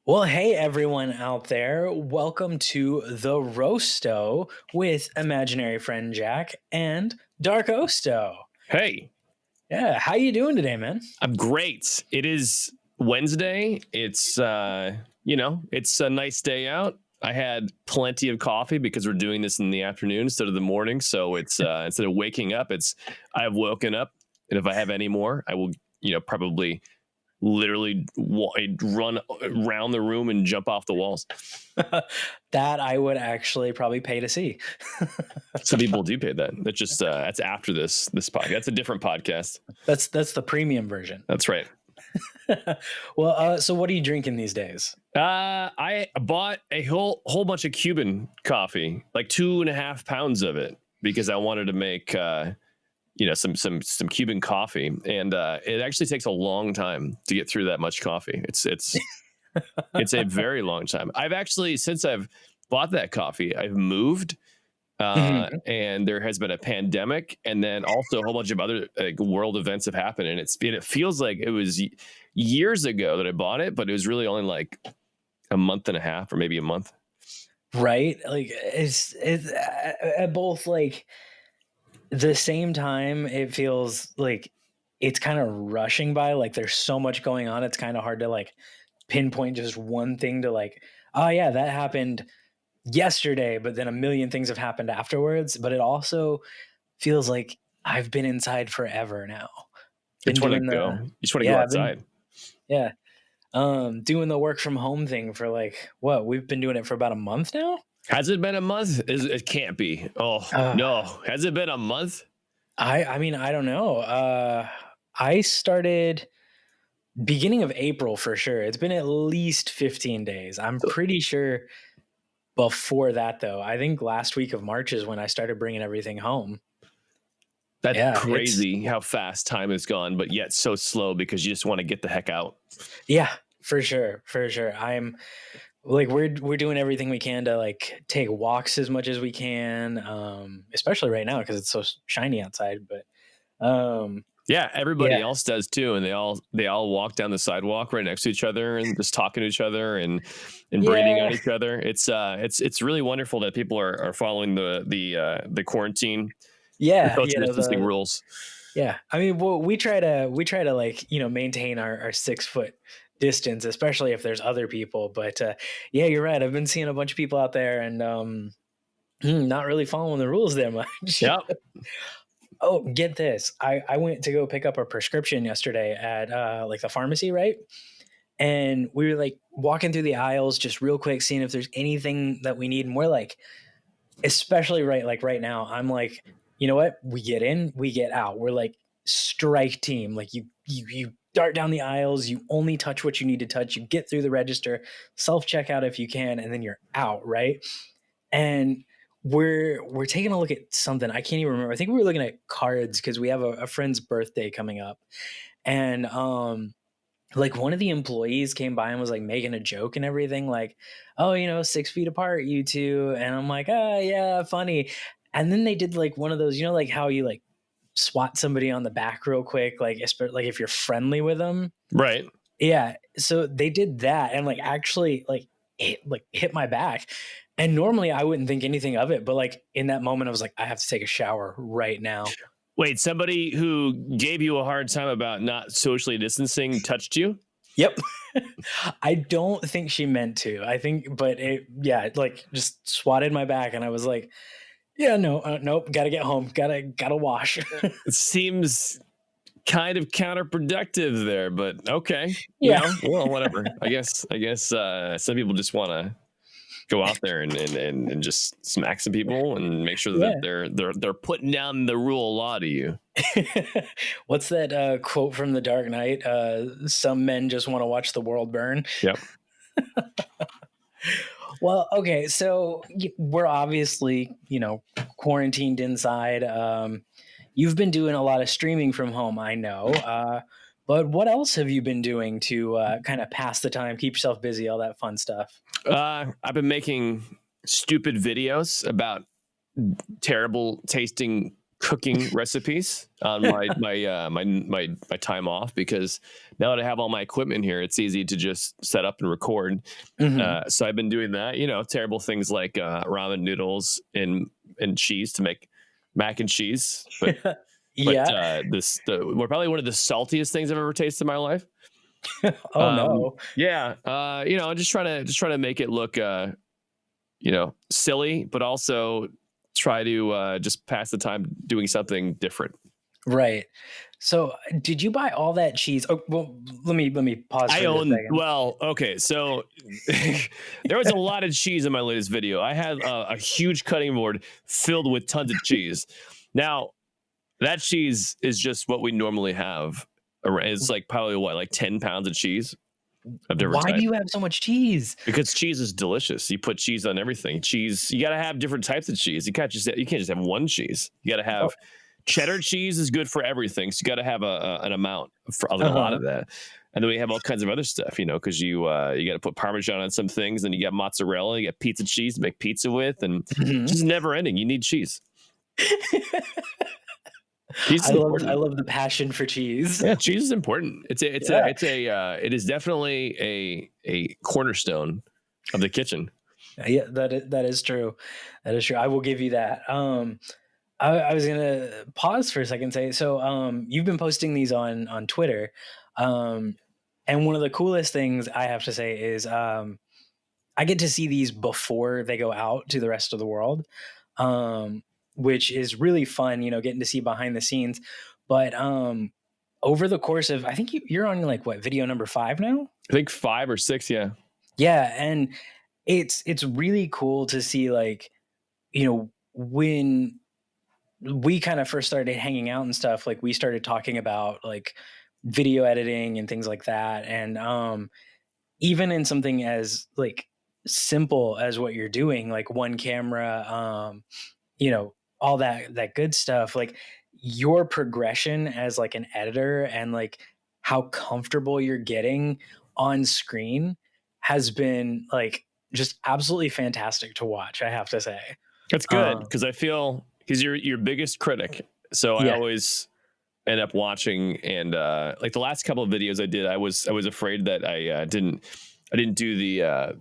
Well, hey everyone out there. Welcome to the Roasto with Imaginary Friend Jack and Darkosto. Hey, Yeah, how you doing today, man? I'm great. It is Wednesday. It's a nice day out. I had plenty of coffee because we're doing this in the afternoon instead of the morning. So it's instead of waking up, I've woken up, and if I have any more, I will, probably literally run around the room and jump off the walls. That I would actually probably pay to see. Some people do pay that. That's after this podcast. That's a different podcast. That's the premium version. That's right. Well, so what are you drinking these days? I bought a whole bunch of Cuban coffee, like 2.5 pounds of it, because I wanted to make some Cuban coffee, and it actually takes a long time to get through that much coffee. It's a very long time. Since I've bought that coffee, I've moved. And there has been a pandemic, and then also a whole bunch of other world events have happened, and it feels like it was years ago that I bought it, but it was really only like a month and a half or maybe a month. Right? Like it's at both like the same time. It feels like it's kind of rushing by. Like there's so much going on. It's kind of hard to like pinpoint just one thing to like, oh yeah, that happened yesterday, but then a million things have happened afterwards. But it also feels like I've been inside forever now. You just want to go. You just want to go outside. Doing the work from home thing for like what? We've been doing it for about a month now. Has it been a month? It can't be. No. Has it been a month? I mean, I don't know. I started beginning of April for sure. It's been at least 15 days. I'm pretty sure before that, though. I think last week of March is when I started bringing everything home. That's crazy how fast time has gone, but yet so slow because you just want to get the heck out. Yeah, for sure. I'm like, we're doing everything we can to like take walks as much as we can, especially right now because it's so shiny outside. But yeah, everybody else does too, and they all walk down the sidewalk right next to each other and just talking to each other and breathing on each other. It's really wonderful that people are following the quarantine. Yeah, social distancing rules. Yeah, I mean, well, we try to like maintain our 6 foot distance, especially if there's other people. But yeah, you're right. I've been seeing a bunch of people out there and not really following the rules that much. Yeah. Oh, get this! I went to go pick up a prescription yesterday at like the pharmacy, right? And we were like walking through the aisles, just real quick, seeing if there's anything that we need. And we're like, especially right now, I'm like, you know what? We get in, we get out. We're like strike team. Like you dart down the aisles, you only touch what you need to touch, you get through the register, self-checkout if you can, and then you're out, right? And we're taking a look at something. I can't even remember. I think we were looking at cards because we have a friend's birthday coming up. And like one of the employees came by and was like making a joke and everything, like, oh, 6 feet apart, you two. And I'm like, yeah, funny. And then they did like one of those, like how you like swat somebody on the back real quick, like if you're friendly with them. Right. Yeah. So they did that and like actually like hit my back. And normally I wouldn't think anything of it, but like in that moment I was like, I have to take a shower right now. Wait, somebody who gave you a hard time about not socially distancing touched you? Yep. I don't think she meant to. I think, but it like just swatted my back and I was like, yeah, no, nope. Got to get home. Gotta wash. It seems kind of counterproductive there, but okay. Yeah. Well, whatever. I guess some people just want to go out there and just smack some people and make sure that they're putting down the rule of law to you. What's that quote from The Dark Knight? Some men just want to watch the world burn. Yep. Well, okay, so we're obviously, quarantined inside. You've been doing a lot of streaming from home, I know. But what else have you been doing to kind of pass the time, keep yourself busy, all that fun stuff? I've been making stupid videos about terrible tasting cooking recipes on my time off, because now that I have all my equipment here, it's easy to just set up and record. Mhm. So I've been doing that, terrible things like ramen noodles and cheese to make mac and cheese. But Yeah. we're probably one of the saltiest things I've ever tasted in my life. Oh, no. Yeah, just trying to make it look silly, but also try to just pass the time doing something different. Right. So, did you buy all that cheese? Oh, well, let me pause I for just a own, second. well, okay, so there was a lot of cheese in my latest video. I had a huge cutting board filled with tons of cheese. Now, that cheese is just what we normally have. It's like probably what, like 10 pounds of cheese of different Why do types. you have so much cheese? Because cheese is delicious. You put cheese on everything. Cheese, you got to have different types of cheese. You can't just have one cheese. You got to Oh, have cheddar cheese is good for everything. So you got to have an amount for a lot uh-huh. of that. And then we have all kinds of other stuff, because you got to put Parmesan on some things. Then you got mozzarella, you got pizza cheese to make pizza with, and it's Mhm. just never ending. You need cheese. Cheese is I important. love the passion for cheese. Yeah, cheese is important. Yeah. It is definitely a cornerstone of the kitchen. Yeah, that is true. That is true. I will give you that. I was gonna pause for a second and say, so you've been posting these on Twitter. Um, and one of the coolest things I have to say is I get to see these before they go out to the rest of the world, um, which is really fun, getting to see behind the scenes. But over the course of, I think you're on like what, video number 5 now? I think 5 or 6, yeah. Yeah, and it's really cool to see, like, when we kind of first started hanging out and stuff, like we started talking about like video editing and things like that. And even in something as like simple as what you're doing, like one camera, all that good stuff, like your progression as like an editor and like how comfortable you're getting on screen has been like just absolutely fantastic to watch, I have to say. That's good, Um, because I feel he's your biggest critic. So I yeah. always end up watching, and like the last couple of videos I did, I was afraid that I didn't do the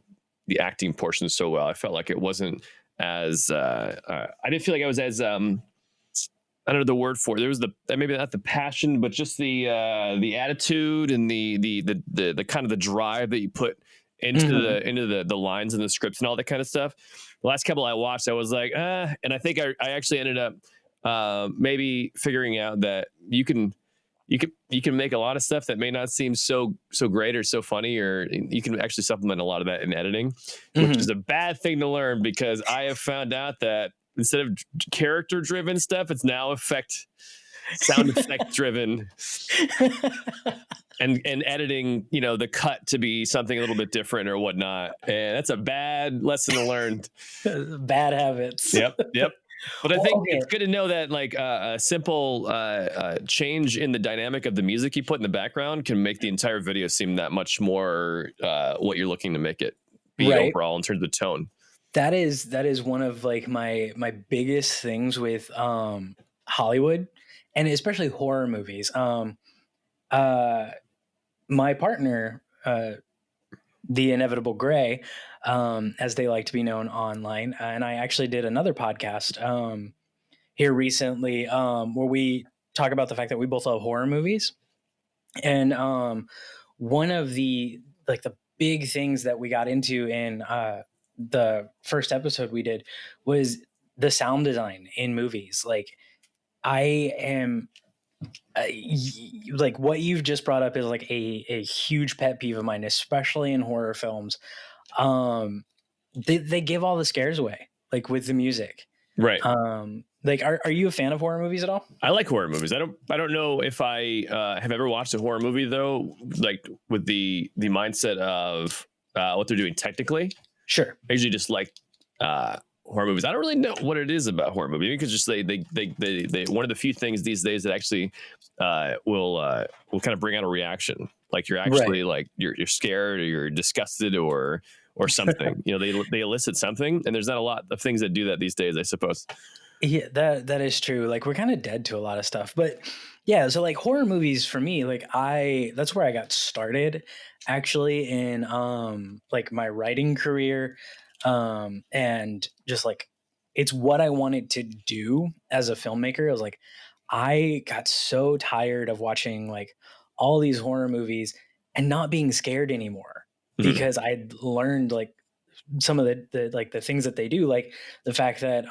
acting portion so well. I felt like it wasn't as I didn't feel like I was as I don't know the word for it. There was maybe not the passion, but just the attitude and the kind of the drive that you put into Mhm. the lines and the scripts and all that kind of stuff. The last couple I watched, I was like, and I think I actually ended up maybe figuring out that you can make a lot of stuff that may not seem so great or so funny, or you can actually supplement a lot of that in editing, which is Mhm. a bad thing to learn, because I have found out that instead of character driven stuff, it's now sound effect driven, and editing, the cut to be something a little bit different or whatnot. And that's a bad lesson to learn. Bad habits. Yep. But I Well, think okay. it's good to know that, like, a simple change in the dynamic of the music you put in the background can make the entire video seem that much more what you're looking to make it be Right. overall in terms of tone. That is one of like my biggest things with Hollywood, and especially horror movies. Uh my partner, the Inevitable Gray, as they like to be known online, and I actually did another podcast here recently, where we talk about the fact that we both love horror movies. And one of the like the big things that we got into in the first episode we did was the sound design in movies. Like, I am like, what you've just brought up is like a huge pet peeve of mine, especially in horror films. um they give all the scares away, like with the music. Right. Like, are you a fan of horror movies at all? I like horror movies. I don't know if I have ever watched a horror movie though, like with the mindset of what they're doing technically. Sure. I usually just like horror movies. I don't really know what it is about horror movie, because just they one of the few things these days that actually will kind of bring out a reaction. Like you're Right. actually like you're scared or you're disgusted or something. They elicit something, and there's not a lot of things that do that these days, I suppose. Yeah, that is true. Like we're kind of dead to a lot of stuff. But yeah, so like horror movies for me, like that's where I got started actually in like my writing career. And just like it's what I wanted to do as a filmmaker. I was like, I got so tired of watching like all these horror movies and not being scared anymore Mhm. because I'd learned like some of the like the things that they do, like the fact that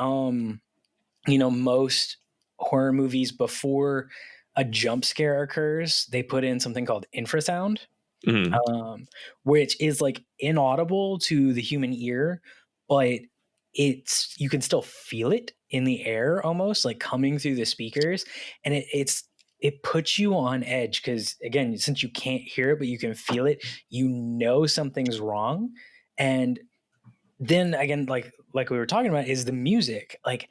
most horror movies before a jump scare occurs, they put in something called infrasound, Mhm. um, which is like inaudible to the human ear, but you can still feel it in the air almost like coming through the speakers. And it puts you on edge because again, since you can't hear it, but you can feel it, something's wrong. And then again, like we were talking about, is the music. Like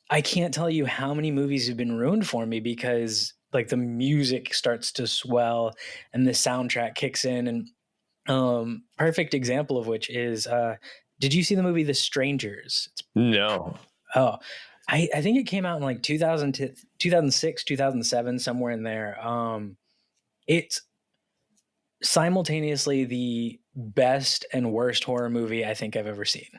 I can't tell you how many movies have been ruined for me because like the music starts to swell and the soundtrack kicks in. And perfect example of which is did you see the movie The Strangers? No. Oh, I think it came out in like 2006, 2007, somewhere in there. It's simultaneously the best and worst horror movie I think I've ever seen.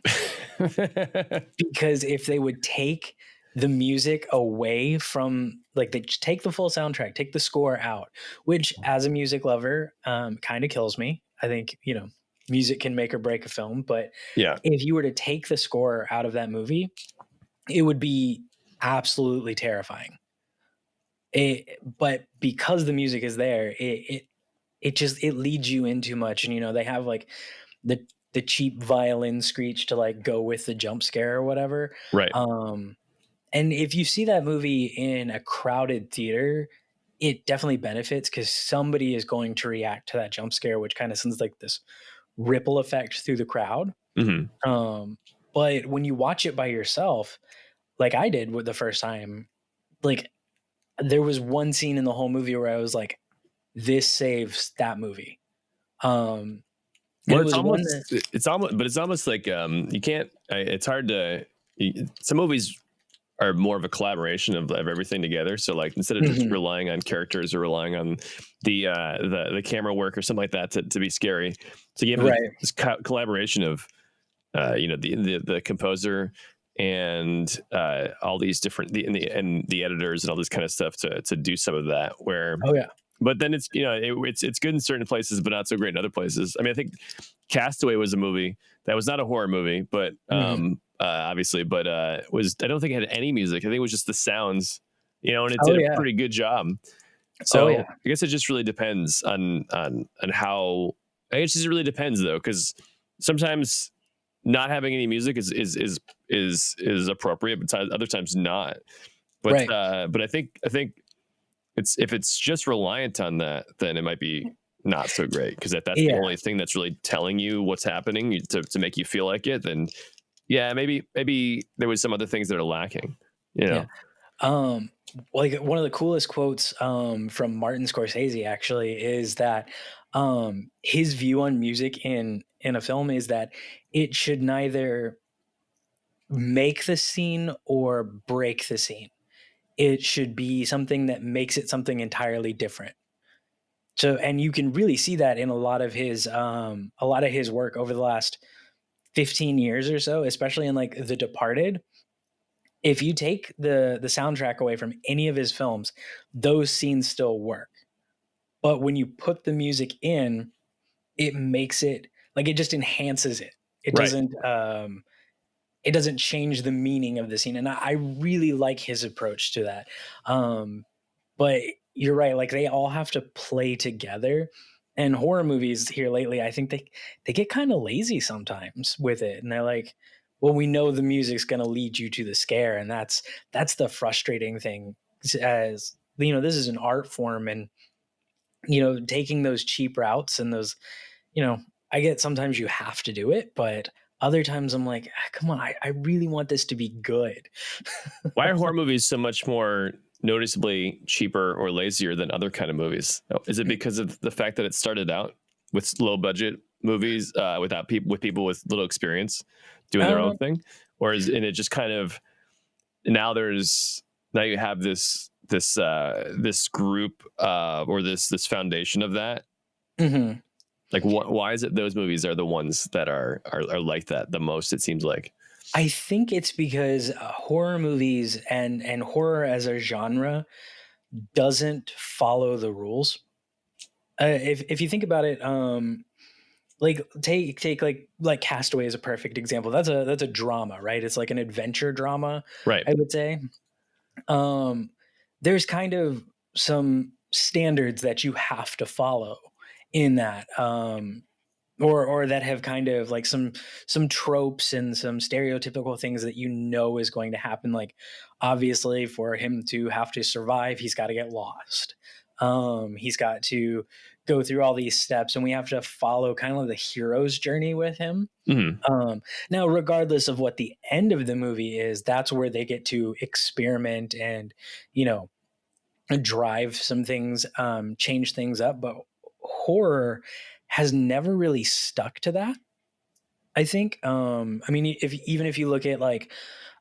Because if they would take the music away from like they just take the full soundtrack, take the score out, which as a music lover, kind of kills me. I think, music can make or break a film, but Yeah. if you were to take the score out of that movie, it would be absolutely terrifying. But because the music is there, it leads you in too much. And they have like the cheap violin screech to like go with the jump scare or whatever. Right. Um, and if you see that movie in a crowded theater, it definitely benefits because somebody is going to react to that jump scare, which kind of sends like this ripple effect through the crowd. Mhm. Um, but when you watch it by yourself, like I did with the first time, like there was one scene in the whole movie where I was like, this saves that movie. Um, and Well, it was one that, it's almost like you can't. It's hard to. Some movies are more of a collaboration of everything together. So like instead of just Mhm, relying on characters or relying on the camera work or something like that to be scary, so you have right. this collaboration of the composer and all these different and the editors and all this kind of stuff to do some of that where Oh yeah. but then it's it's good in certain places but not so great in other places. I mean, I think Castaway was a movie that was not a horror movie but Mhm. obviously but was I don't think it had any music. I think it was just the sounds, and it Oh did a yeah. pretty good job. Oh yeah. So I guess it just really depends on how. I guess it just really depends though, because sometimes not having any music is appropriate, but other times not. Right. But I think it's if it's just reliant on that, then it might be not so great because if that's the Yeah. only thing that's really telling you what's happening to make you feel like it, then yeah, maybe there was some other things that are lacking. You Yeah. know. Um, like one of the coolest quotes from Martin Scorsese actually is that his view on music in a film is that it should neither make the scene or break the scene. It should be something that makes it something entirely different. So, and you can really see that in a lot of his work over the last 15 years or so, especially in like The Departed. If you take the soundtrack away from any of his films, those scenes still work. But when you put the music in, it makes it like it just enhances it. It Right. doesn't it doesn't change the meaning of the scene. And I really like his approach to that. Um, but you're right, like they all have to play together. And horror movies here lately, I think they get kind of lazy sometimes with it. And they're like, well, we know the music's going to lead you to the scare, and that's the frustrating thing. As this is an art form, and taking those cheap routes and those, you know, I get sometimes you have to do it, but other times I'm like, come on, I really want this to be good. Why are horror movies so much more noticeably cheaper or lazier than other kind of movies? Is it because of the fact that it started out with low budget movies with people with little experience doing their own Um, thing, or is and it just kind of now you have this group or this foundation of that. Mhm. Like, why is it those movies are the ones that are like that the most, it seems like? I think it's because horror movies and horror as a genre doesn't follow the rules. If you think about it, like take like Castaway is a perfect example. That's a drama, right? It's like an adventure drama, Right. I would say. Um, there's kind of some standards that you have to follow in that. Or that have kind of like some tropes and some stereotypical things that you know is going to happen. Like, obviously, for him to have to survive, he's got to get lost. He's got to go through all these steps, and we have to follow kind of the hero's journey with him. Hmm. Now, regardless of what the end of the movie is, that's where they get to experiment and, you know, drive some things, change things up. But horror has never really stuck to that. I think. I mean, if you look at like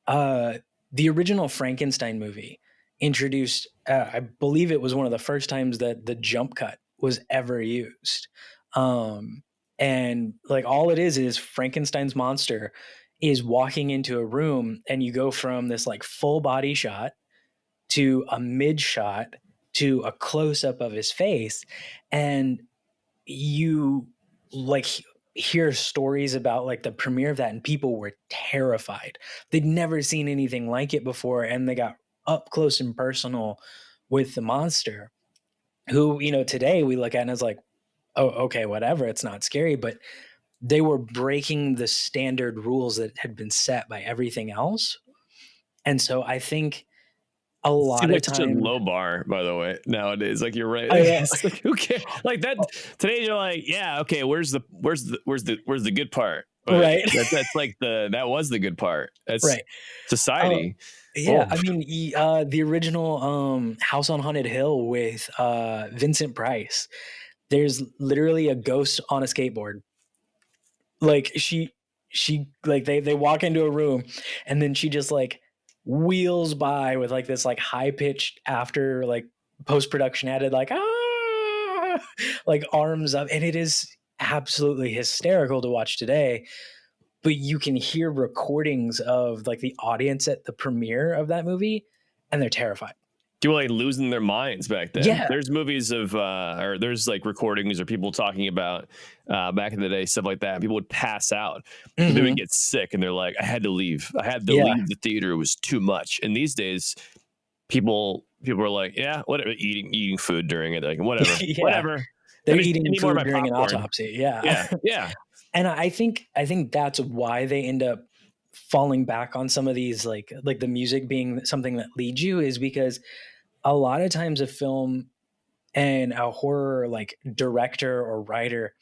uh, the original Frankenstein movie, introduced, I believe it was one of the first times that the jump cut was ever used. Um, and like all it is Frankenstein's monster is walking into a room, and you go from this like full body shot to a mid shot to a close up of his face, and you like hear stories about like the premiere of that, and people were terrified. They'd never seen anything like it before, and they got up close and personal with the monster, who, you know, today we look at and it's like, oh, okay, whatever, it's not scary. But they were breaking the standard rules that had been set by everything else. And so I think a Seems lot of like such a time, low bar, by the way, nowadays. Like, you're right. I Like, know. it's like, who cares? Like that today, you're like, yeah, okay, where's the good part? But Right. that's like that was the good part. That's Right. uh, society. Yeah, Oh, I mean, the original House on Haunted Hill with Vincent Price. There's literally a ghost on a skateboard. Like she like they walk into a room, and then she just like wheels by with like this like high pitched after like post production added like like arms up, and it is absolutely hysterical to watch today. But you can hear recordings of like the audience at the premiere of that movie, and they're terrified. people like losing their minds back then. Yeah. There's movies of or there's like recordings or people talking about back in the day, stuff like that. People would pass out. They would Hmm. get sick and they're like, I had to leave. I had to Yeah. leave the theater. It was too much. And these days, people are like, yeah, whatever, eating food during it, like whatever, Yeah. whatever. They're Give eating me more of food my during an popcorn. autopsy. Yeah. Yeah, yeah, And I think that's why they end up falling back on some of these like the music being something that leads you, is because a lot of times a film and a horror like director or writer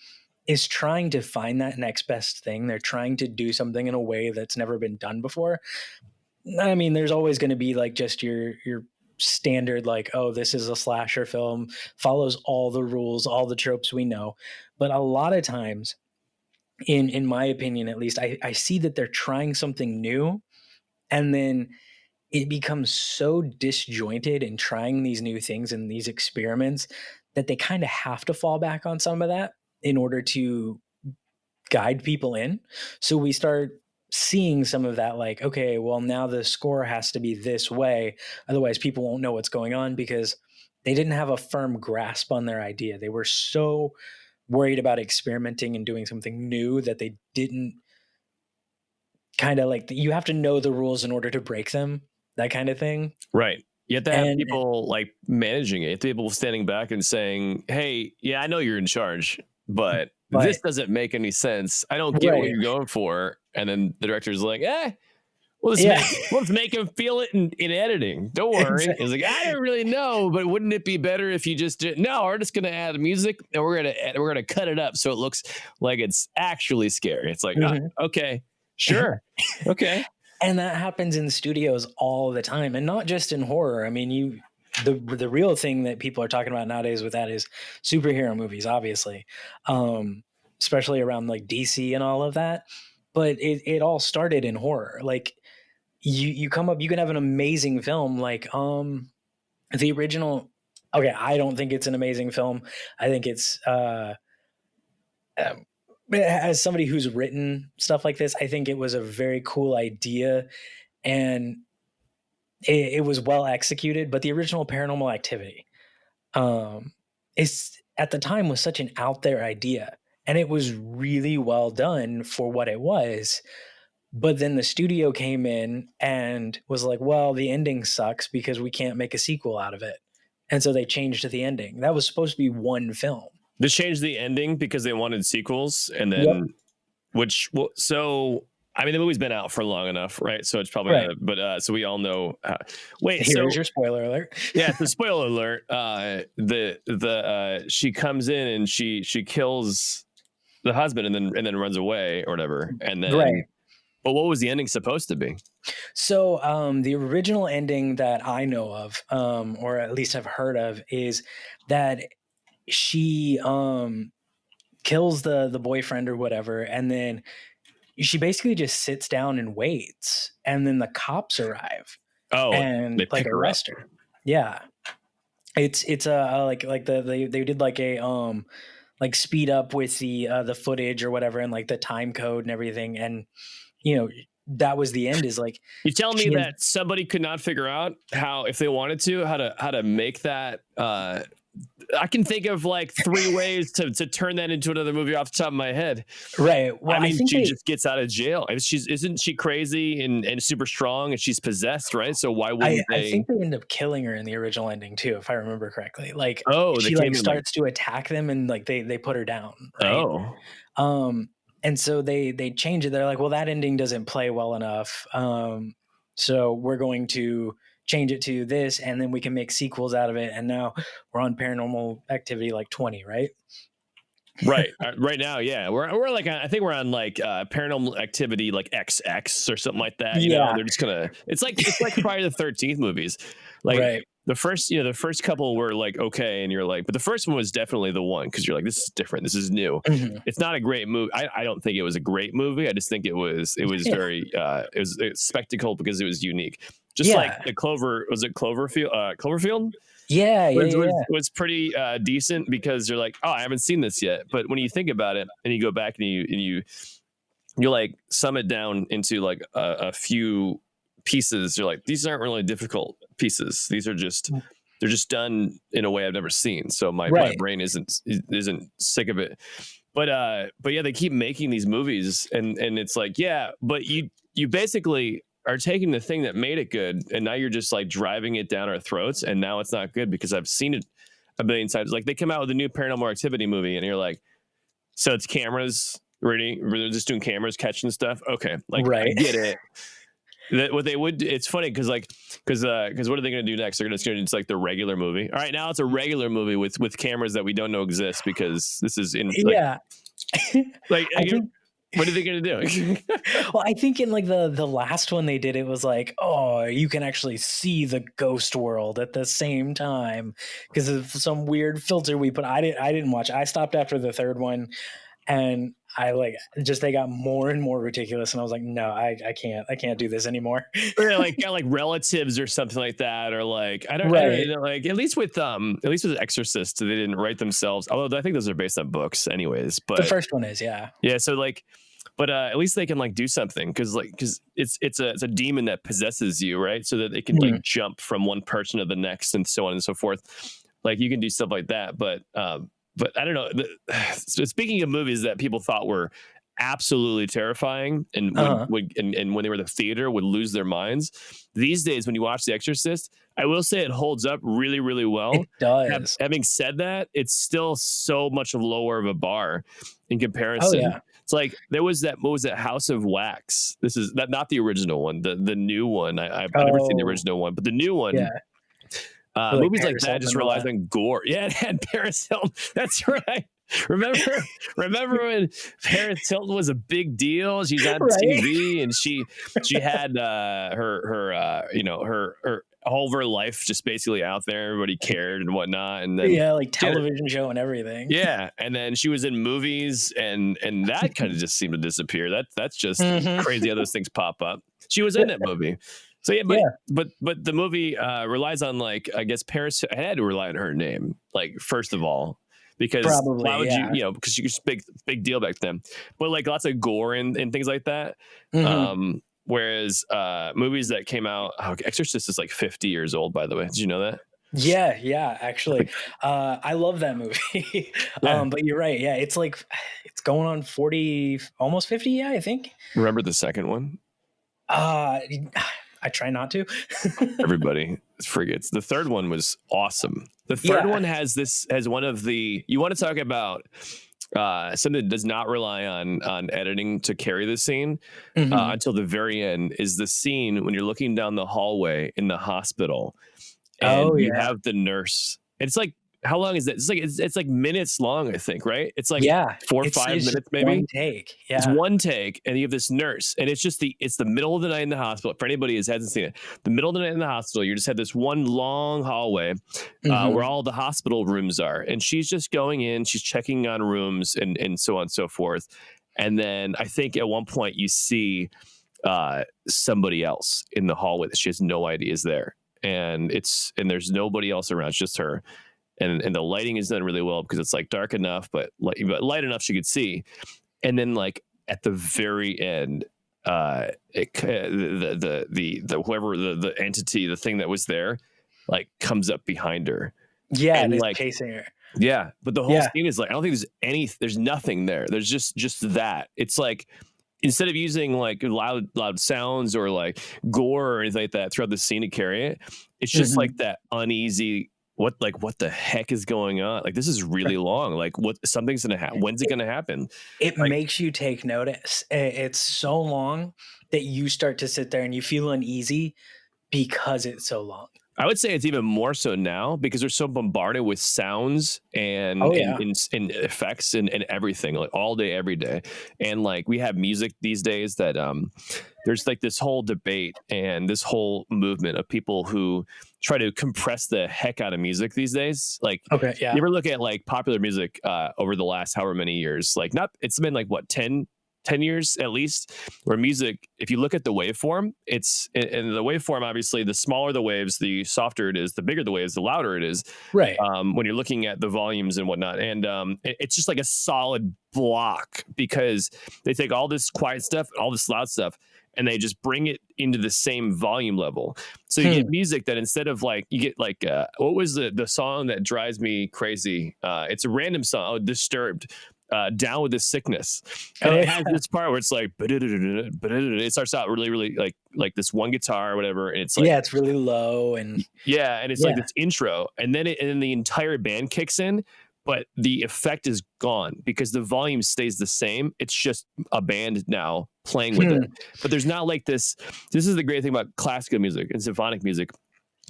is trying to find that next best thing. They're trying to do something in a way that's never been done before. I mean, there's always going to be like just your standard like, oh, this is a slasher film, follows all the rules, all the tropes we know. But a lot of times, in my opinion at least, I see that they're trying something new, and then it becomes so disjointed in trying these new things and these experiments that they kind of have to fall back on some of that in order to guide people in. So we start seeing some of that, like, okay, well, now the score has to be this way. Otherwise, people won't know what's going on, because they didn't have a firm grasp on their idea. They were so worried about experimenting and doing something new that they didn't kind of like, you have to know the rules in order to break them, that kind of thing. right. You have to have And people like managing it. You have to have people standing back and saying, hey, yeah, I know you're in charge, but but this doesn't make any sense. I don't get what right. you're going for. And then the director's like, Yeah. we'll just make him feel it in editing. Don't worry. He's like, I don't really know, but wouldn't it be better if you just did? No, we're just gonna add music and we're gonna cut it up so it looks like it's actually scary. It's like, Mhm. okay, sure, okay, And that happens in studios all the time, and not just in horror. I mean, the real thing that people are talking about nowadays with that is superhero movies, obviously, especially around like DC and all of that. But it all started in horror. Like you come up, you can have an amazing film like the original. Okay, I don't think it's an amazing film. I think it's as somebody who's written stuff like this, I think it was a very cool idea, and it was well executed. But the original Paranormal Activity, is at the time was such an out there idea, and it was really well done for what it was. But then the studio came in and was like, well, the ending sucks because we can't make a sequel out of it. And so they changed the ending. That was supposed to be one film. They changed the ending because they wanted sequels, and then Yep. so I mean the movie's been out for long enough, right? So it's probably Right. but so we all know. Wait, Here's so your spoiler alert. yeah, the spoiler alert. She comes in and she kills the husband and then runs away or whatever, and then. Right. But what was the ending supposed to be? So the original ending that I know of, or at least have heard of, is that she kills the boyfriend or whatever, and then she basically just sits down and waits, and then the cops arrive and they like pick her arrest her. Yeah, it's like they did like a like speed up with the footage or whatever, and like the time code and everything, and that was the end. Is like, you telling me that somebody could not figure out how, if they wanted to, how to make that I can think of like 3 ways to turn that into another movie off the top of my head. Right. Well, I mean, she just gets out of jail. Isn't she crazy and super strong and she's possessed, right? So why wouldn't they? I think they end up killing her in the original ending too, if I remember correctly. Like, she like starts to attack them, and like they put her down. Right? And so they change it. They're like, well, that ending doesn't play well enough. So we're going to change it to this, and then we can make sequels out of it. And now we're on Paranormal Activity like 20, right? Right. Right now, yeah. We're like, I think we're on like Paranormal Activity like XX or something like that. You know, they're just gonna. It's like Friday the 13th movies. Like right. the first couple were like okay, and you're like, but the first one was definitely the one because you're like, this is different, this is new. Mm-hmm. It's not a great movie. I don't think it was a great movie. I just think it was very it was spectacle because it was unique. Just like the Cloverfield? Yeah, was pretty decent because you're like, oh, I haven't seen this yet. But when you think about it and you go back and you like sum it down into like a few pieces, you're like, these aren't really difficult pieces. These are they're just done in a way I've never seen. So my brain isn't sick of it. But yeah, they keep making these movies and it's like, yeah, but you basically are taking the thing that made it good and now you're just like driving it down our throats, and now it's not good because I've seen it a billion times. Like they come out with a new Paranormal Activity movie and you're like, so it's cameras ready, they're just doing cameras catching stuff. Okay, like I get it. That what they would, it's funny because what are they going to do next? They're going to it's like the regular movie. All right, now it's a regular movie with cameras that we don't know exist because this is in like what are they going to do? Well, I think in like the last one they did, it was like, oh, you can actually see the ghost world at the same time because of some weird filter we put. I didn't watch. I stopped after the third one, and they got more and more ridiculous, and I was like, no, I can't do this anymore. Or like relatives or something like that, or like I don't know, like at least with Exorcist, they didn't write themselves. Although I think those are based on books, anyways. But the first one is, yeah. So like, but at least they can like do something because it's a demon that possesses you, right? So that they can like jump from one person to the next and so on and so forth. Like you can do stuff like that, but I don't know. Speaking of movies that people thought were absolutely terrifying and and when they were in the theater would lose their minds, these days when you watch The Exorcist, I will say it holds up really, really well. It does. Having said that, it's still so much lower of a bar in comparison. Oh, yeah. It's like there was that, what was that, House of Wax? This is not the original one, the new one. I've never seen the original one, but the new one. Yeah. Movies Paris like that just relies on gore. Yeah, it had Paris Hilton. That's right. Remember when Paris Hilton was a big deal? She's on TV and she had her all of her life just basically out there. Everybody cared and whatnot. And then like television show and everything. Yeah, and then she was in movies and that kind of just seemed to disappear. That's just crazy how those things pop up. She was in that movie. So yeah, Yeah, but the movie relies on, like, I guess Paris had to rely on her name, like, first of all, because why probably. would you, Yeah. because she was big deal back then, but like lots of gore and things like that. Hmm. Whereas movies that came out, Exorcist is like 50 years old, by the way. Did you know that? Yeah, yeah, actually. Like, I love that movie. yeah. But you're right. Yeah, it's like it's going on 40, almost 50, yeah, I think. Remember the second one? Uh I try not to. Everybody forgets. The third one was awesome. The third Yeah. one has one of the, you want to talk about something that does not rely on editing to carry the scene Mhm. until the very end, is the scene when you're looking down the hallway in the hospital and Oh, you yeah. have the nurse. It's like, how long is that? It's like minutes long, I think, right? It's like Yeah, 4 or it's 5 just minutes maybe. one take. It's Yeah. one take, and you have this nurse, and it's the middle of the night in the hospital. For anybody who hasn't seen it, the middle of the night in the hospital, you just have this one long hallway where Mhm. all the hospital rooms are, and she's just going in, she's checking on rooms, and so on and so forth. And then I think at one point you see somebody else in the hallway that she has no idea is there, and there's nobody else around, it's just her. And the lighting is done really well because it's like dark enough, but light enough she could see. And then, like, at the very end, the whoever the entity, the thing that was there, like, comes up behind her. Yeah, and And it's like, chasing her. yeah, but the whole Yeah. scene is like, I don't think there's nothing there. There's just that. It's like, instead of using like loud sounds or like gore or anything like that throughout the scene to carry it, it's just like Mhm. that uneasy, what the heck is going on? Like, this is really long. Like, what, something's gonna happen. When's it gonna happen? It Like, makes you take notice. It's so long that you start to sit there and you feel uneasy because it's so long. I would say it's even more so now because we're so bombarded with sounds Oh, yeah. and effects and everything, like, all day, every day. And like, we have music these days that there's like this whole debate and this whole movement of people who try to compress the heck out of music these days. Like, Okay, you yeah. ever look at like popular music over the last however many years, like, not, it's been like what, 10 years at least, where music, if you look at the waveform, it's, and the waveform, obviously, the smaller the waves, the softer it is, the bigger the waves, the louder it is, Right. when you're looking at the volumes and whatnot. And it's just like a solid block because they take all this quiet stuff, all this loud stuff, and they just bring it into the same volume level. So you get Hmm. music that, instead of like, you get like, what was the song that drives me crazy? It's a random song, Disturbed. Down with This Sickness, and Oh, it has yeah. this part where it's like, it starts out really like this one guitar or whatever, and it's like, Yeah, it's really low and yeah, and it's like yeah. this intro, and then the entire band kicks in, but the effect is gone because the volume stays the same. It's just a band now playing with it, Hmm. but there's not like this. This is the great thing about classical music and symphonic music,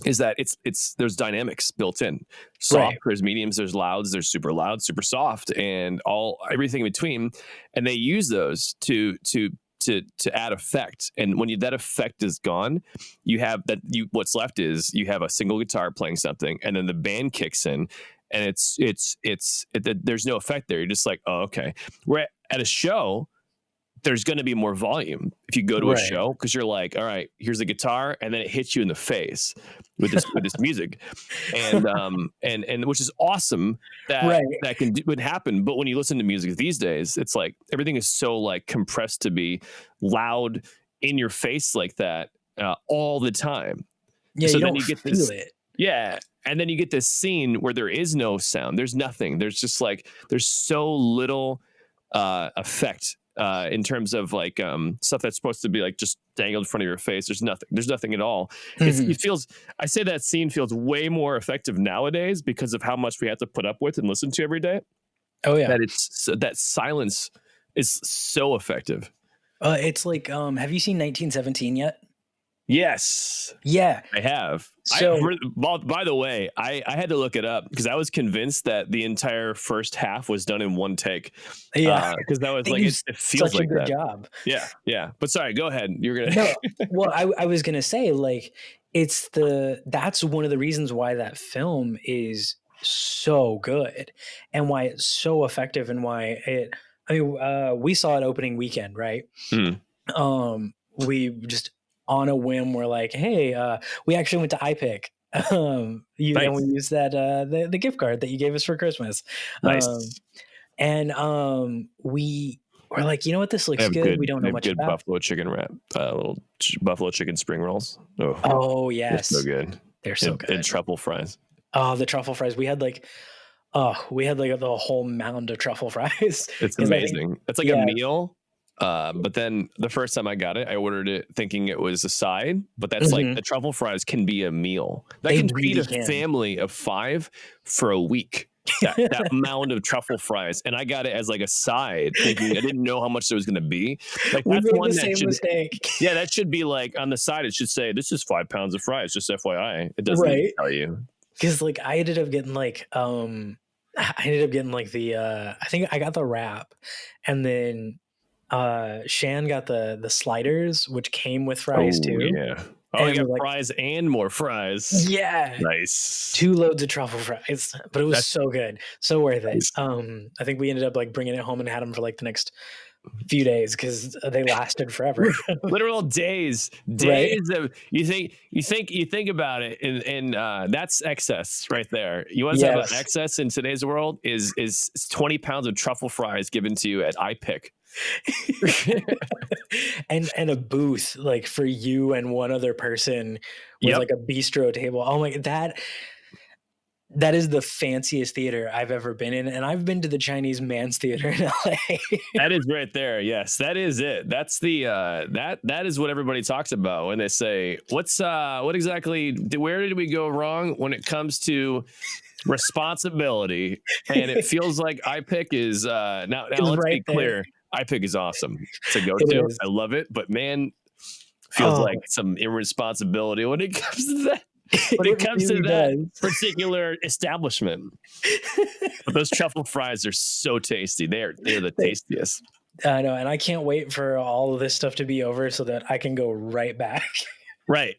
is that it's there's dynamics built in. Soft, Right. there's mediums, there's louds, there's super loud, super soft, and everything in between. And they use those to add effect. And when that effect is gone, you have that, what's left is you have a single guitar playing something, and then the band kicks in, and there's no effect there. You're just like, oh, okay. We're at a show, there's going to be more volume if you go to a Right. show, because you're like, all right, here's the guitar, and then it hits you in the face with this music, and which is awesome that Right. would happen. But when you listen to music these days, it's like everything is so like compressed to be loud in your face like that all the time. Yeah, So you then don't you get feel this, it. yeah. And then you get this scene where there is no sound. There's nothing. There's just like, there's so little effect in terms of like stuff that's supposed to be like just dangled in front of your face. There's nothing at all. Mhm. It feels, I say that scene feels way more effective nowadays because of how much we have to put up with and listen to every day. Oh, yeah. That silence is so effective. It's like, have you seen 1917 yet? Yes, Yeah. I have. So By the way, I had to look it up because I was convinced that the entire first half was done in one take. yeah, Because that was they like, do it feels such a like good that. job. Yeah, yeah. But sorry, go ahead. You're gonna. No, well, I was gonna say, like, that's one of the reasons why that film is so good and why it's so effective and why we saw it opening weekend, right? Mm. We just on a whim were like, hey, we actually went to iPick. And we Nice. used that the gift card that you gave us for Christmas. Nice. And we were like, you know what, this They looks have good. good, We don't they know have much good about. buffalo chicken wrap, little buffalo chicken spring rolls. Oh They're yes, so good. they're so And good. truffle fries. Oh, the truffle fries. We had like the whole mound of truffle fries It's because I think, amazing. It's like a yeah, meal. But then the first time I got it, I ordered it thinking it was a side, but that's like mhm, the truffle fries can be a meal that they can feed really a can. family of 5 for a week. That mound of truffle fries, and I got it as like a side, thinking I didn't know how much there was going to be. Like We that's made the one that same should, mistake. yeah, that should be like on the side. It should say this is 5 pounds of fries, just FYI. It doesn't Right. tell you. Because like I ended up getting like the I think I got the wrap, and then Shan got the sliders, which came with fries Oh too. yeah. Oh, you And got like, fries and more fries. yeah, Nice. 2 loads of truffle fries, but it was That's so good, so worth it. nice. I think we ended up like bringing it home and had them for like the next few days because they lasted forever. Literal days Right? of you think about it, and that's excess right there. You want to talk about Yes. excess in today's world is 20 pounds of truffle fries given to you at iPick. And a booth like for you and one other person with Yep. like a bistro table. Oh my, that is the fanciest theater I've ever been in, and I've been to the Chinese Man's Theater in LA. That is right there. Yes, that is it. That's the that is what everybody talks about when they say, what exactly, where did we go wrong when it comes to responsibility? And it feels like iPick is now It's let's right be there. clear. iPick is awesome to go It to. is. I love it, but man, feels Oh, like some irresponsibility when it comes to that. When it it comes to really that does. particular establishment. But those truffle fries are so tasty. They're the They- tastiest. I know, and I can't wait for all of this stuff to be over so that I can go right back. Right.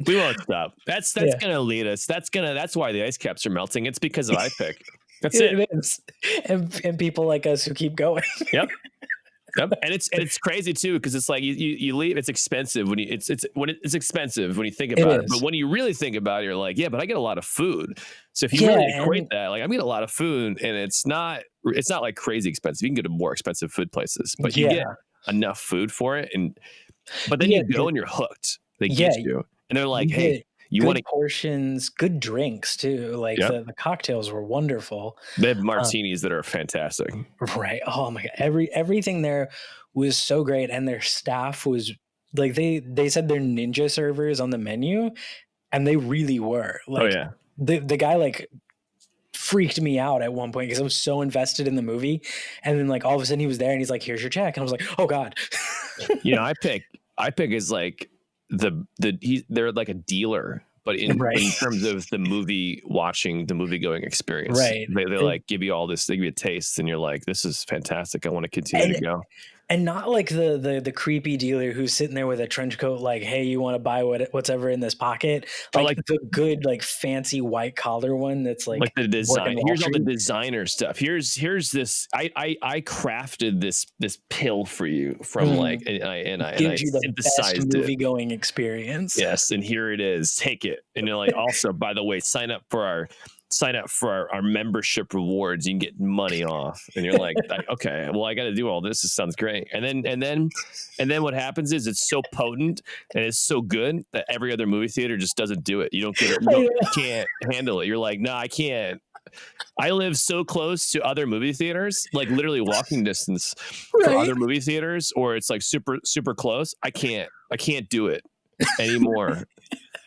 We won't stop. That's Yeah. gonna lead us. That's why the ice caps are melting. It's because of iPick. That's it. It is. And people like us who keep going. Yep. Yep. And it's crazy too, because it's like you leave. It's expensive when it's expensive when you think It about it. is. But when you really think about it, you're like, yeah, but I get a lot of food. So if you Yeah, really equate and that, like I'm getting a lot of food, and it's not like crazy expensive. You can go to more expensive food places, but you get yeah. enough food for it. But then Yeah, you go and you're hooked. They yeah, get you, and they're like, you hey, get you want good to? portions, good drinks too. Like Yeah. the cocktails were wonderful. They have martinis that are fantastic. Right. Oh my god. Everything there was so great, and their staff was like they said they're ninja servers on the menu, and they really were. Like Oh yeah. the guy like freaked me out at one point because I was so invested in the movie, and then like all of a sudden he was there and he's like, "Here's your check," and I was like, "Oh god." iPick is like they're like a dealer, but in terms of the movie watching, the movie going experience, Right. They like give you all this, they give you a taste, and you're like, this is fantastic. I want to continue to go. And not like the creepy dealer who's sitting there with a trench coat, like, "Hey, you want to buy what's ever in this pocket?" Like the good, like fancy white collar one that's like the design. Here's all the Street. designer stuff. Here's this. I crafted this pill for you from like, and I gives you the best synthesized movie it. going experience. Yes, and here it is. Take it. And you're like, also, by the way, sign up for our membership rewards. You can get money off. And you're like, okay, well, I got to do all this. This sounds great. And then what happens is it's so potent and it's so good that every other movie theater just doesn't do it. You don't get it. You can't handle it. You're like, no, I can't. I live so close to other movie theaters, like literally walking distance for other movie theaters, or it's like super, super close. I can't do it anymore.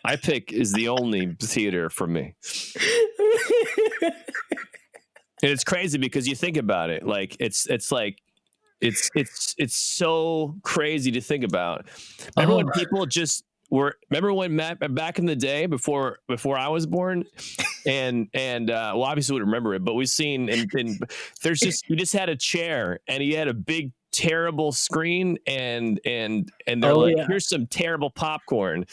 iPick is the only theater for me. And it's crazy because you think about it, like it's so crazy to think about. Remember when people just were? Remember when back in the day before I was born, and well, obviously we would remember it, but we've seen and there's just you just had a chair and you had a big terrible screen and they're like, here's some terrible popcorn.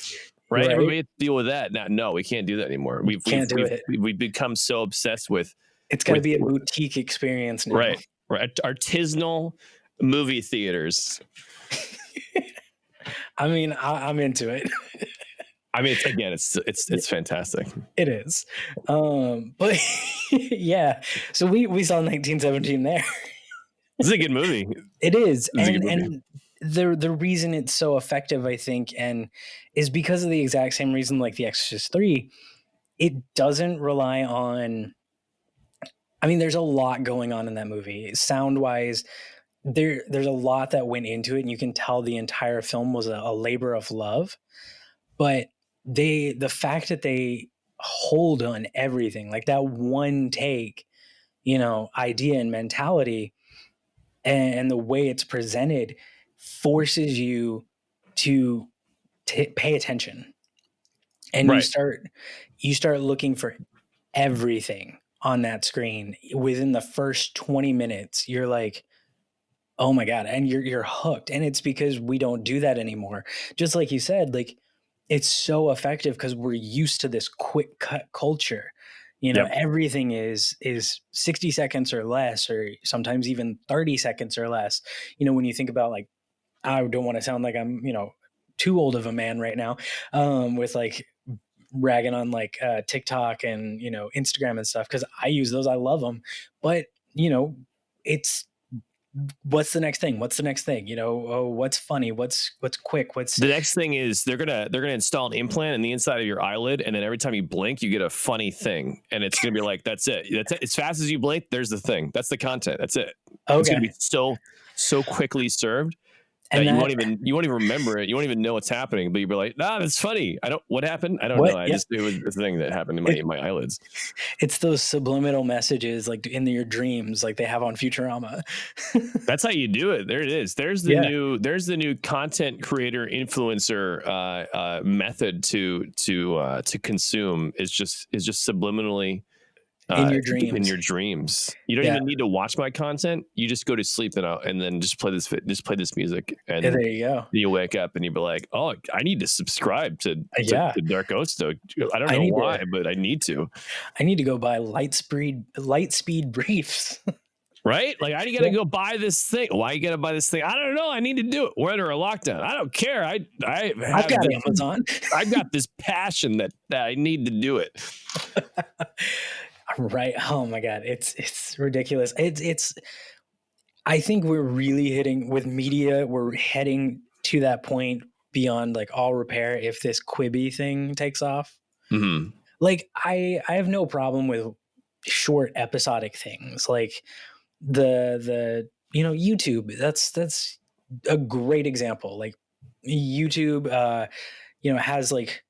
Right? Everybody had to deal with that. No, we can't do that anymore. We've become so obsessed with. It's got to be a boutique experience now. Right. Artisanal movie theaters. I mean, I'm into it. I mean, it's fantastic. It is. But yeah, so we saw 1917 there. This is a good movie. It is. This is a good movie. And the reason it's so effective, I think, and is because of the exact same reason like The Exorcist 3, it doesn't rely on, I mean, there's a lot going on in that movie. Sound-wise, there's a lot that went into it, and you can tell the entire film was a labor of love. But the fact that they hold on everything, like that one take, idea and mentality, and the way it's presented forces you to pay attention, and Right. you start looking for everything on that screen. Within the first 20 minutes, you're like, oh my God. And you're hooked. And it's because we don't do that anymore. Just like you said, like it's so effective because we're used to this quick cut culture. Yep. Everything is 60 seconds or less, or sometimes even 30 seconds or less. When you think about, like, I don't want to sound like I'm, too old of a man right now, with like ragging on like TikTok and, Instagram and stuff, because I use those. I love them. But, it's, what's the next thing? What's the next thing? Oh, what's funny? What's quick? What's The next thing is they're gonna install an implant in the inside of your eyelid, and then every time you blink, you get a funny thing, and it's gonna be like, that's it. That's it. As fast as you blink, there's the thing. That's the content. That's it. It's gonna okay. be so quickly served that And you won't even remember it. You won't even know what's happening, but you'll be like, that's funny. What happened? I don't know. Yep. It was the thing that happened in my eyelids. It's those subliminal messages like in your dreams, like they have on Futurama. That's how you do it. There it is. There's the new content creator influencer method to consume is just subliminally in your dreams. In your dreams. You don't even need to watch my content. You just go to sleep and then just play this music, and there you go. You wake up and you'll be like, oh, I need to subscribe to Darkosto. I don't know why, but I need to. I need to go buy light speed briefs. Right? Like, I gotta go buy this thing. Why you gotta buy this thing? I don't know. I need to do it. We're under a lockdown. I don't care. I've got Amazon. I've got this passion that I need to do it. Right. Oh my God. It's ridiculous. It's I think we're really hitting with media. We're heading to that point beyond like all repair if this Quibi thing takes off. Mm-hmm. Like I have no problem with short episodic things like the YouTube. That's a great example. Like YouTube has like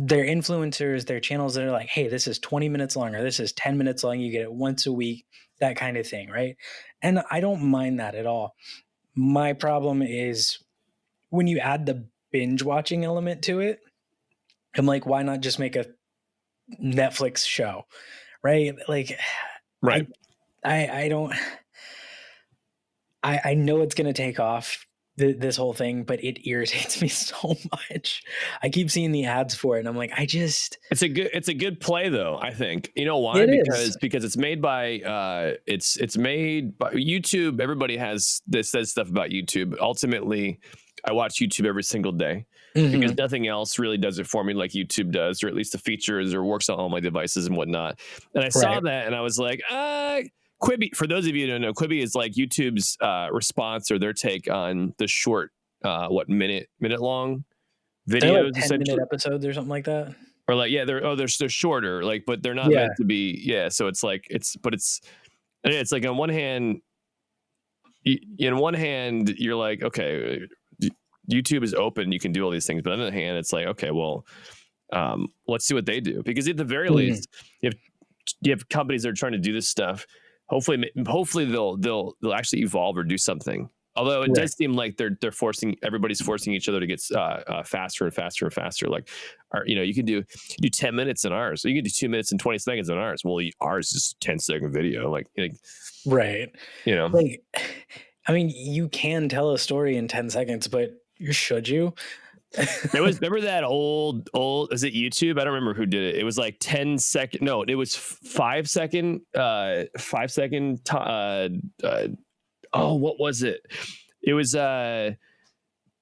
their influencers, their channels that are like, hey, this is 20 minutes long, or this is 10 minutes long. You get it once a week, that kind of thing. Right. And I don't mind that at all. My problem is when you add the binge watching element to it. I'm like, why not just make a Netflix show? Right. Like, right. I don't, I know it's going to take off this whole thing, but it irritates me so much. I keep seeing the ads for it and I'm like, it's a good play though. I think, you know why? Because it's made by, it's made by YouTube. Everybody says stuff about YouTube. Ultimately, I watch YouTube every single day because nothing else really does it for me like YouTube does, or at least the features or works on all my devices and whatnot. And I saw that and I was like, Quibi, for those of you who don't know, Quibi is like YouTube's response or their take on the short, minute long videos, they're like 10-minute episodes or something like that. Or like, they're shorter, like, but they're not meant to be. So it's like it's like on one hand, you're like, okay, YouTube is open, you can do all these things, but on the other hand, it's like, okay, well, let's see what they do, because at the very least, you have companies that are trying to do this stuff. Hopefully they'll actually evolve or do something. Although it does seem like everybody's forcing each other to get faster and faster and faster. Like, you can do 10 minutes in ours, so you can do 2 minutes and 20 seconds in ours. Well, ours is a 10-second video. Like, right. Like, I mean, you can tell a story in 10 seconds, but should you? Remember that old is it YouTube? I don't remember who did it. It was like 10-second. No, it was 5-second. What was it? It was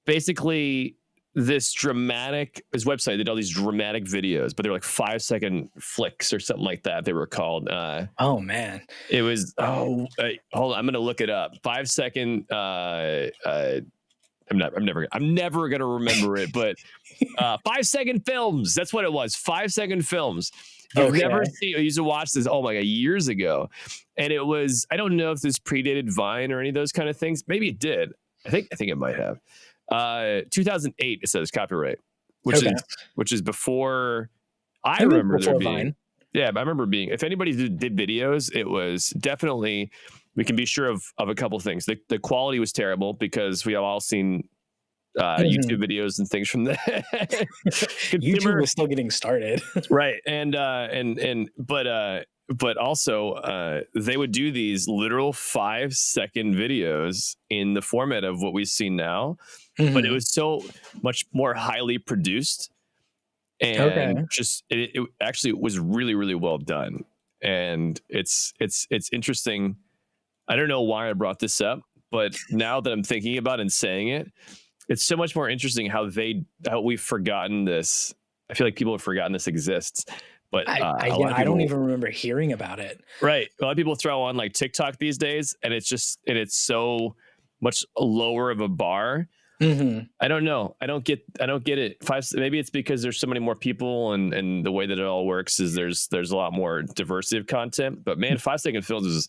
basically this website did all these dramatic videos, but they're like 5-second flicks or something like that. They were called. Oh man, It was hold on, I'm gonna look it up. 5-second. I'm never gonna remember it, but 5-second films. That's what it was. 5-second films. If you've never seen, I used to watch this. Oh my god, years ago, and it was. I don't know if this predated Vine or any of those kind of things. Maybe it did. I think it might have. 2008. It says copyright, which is before. I remember there being. Vine. Yeah, but I remember being. If anybody did videos, it was definitely. We can be sure of a couple things. The quality was terrible because we have all seen YouTube videos and things from the YouTube was still getting started, right? But also they would do these literal 5-second videos in the format of what we see now, but it was so much more highly produced, and just it actually was really, really well done. And it's interesting. I don't know why I brought this up, but now that I'm thinking about it and saying it, it's so much more interesting how we've forgotten this. I feel like people have forgotten this exists, but I don't even remember hearing about it. Right. A lot of people throw on like TikTok these days, and it's so much lower of a bar. I don't know. I don't get it. Maybe it's because there's so many more people, and the way that it all works is there's a lot more diversity of content. But man, 5-second films is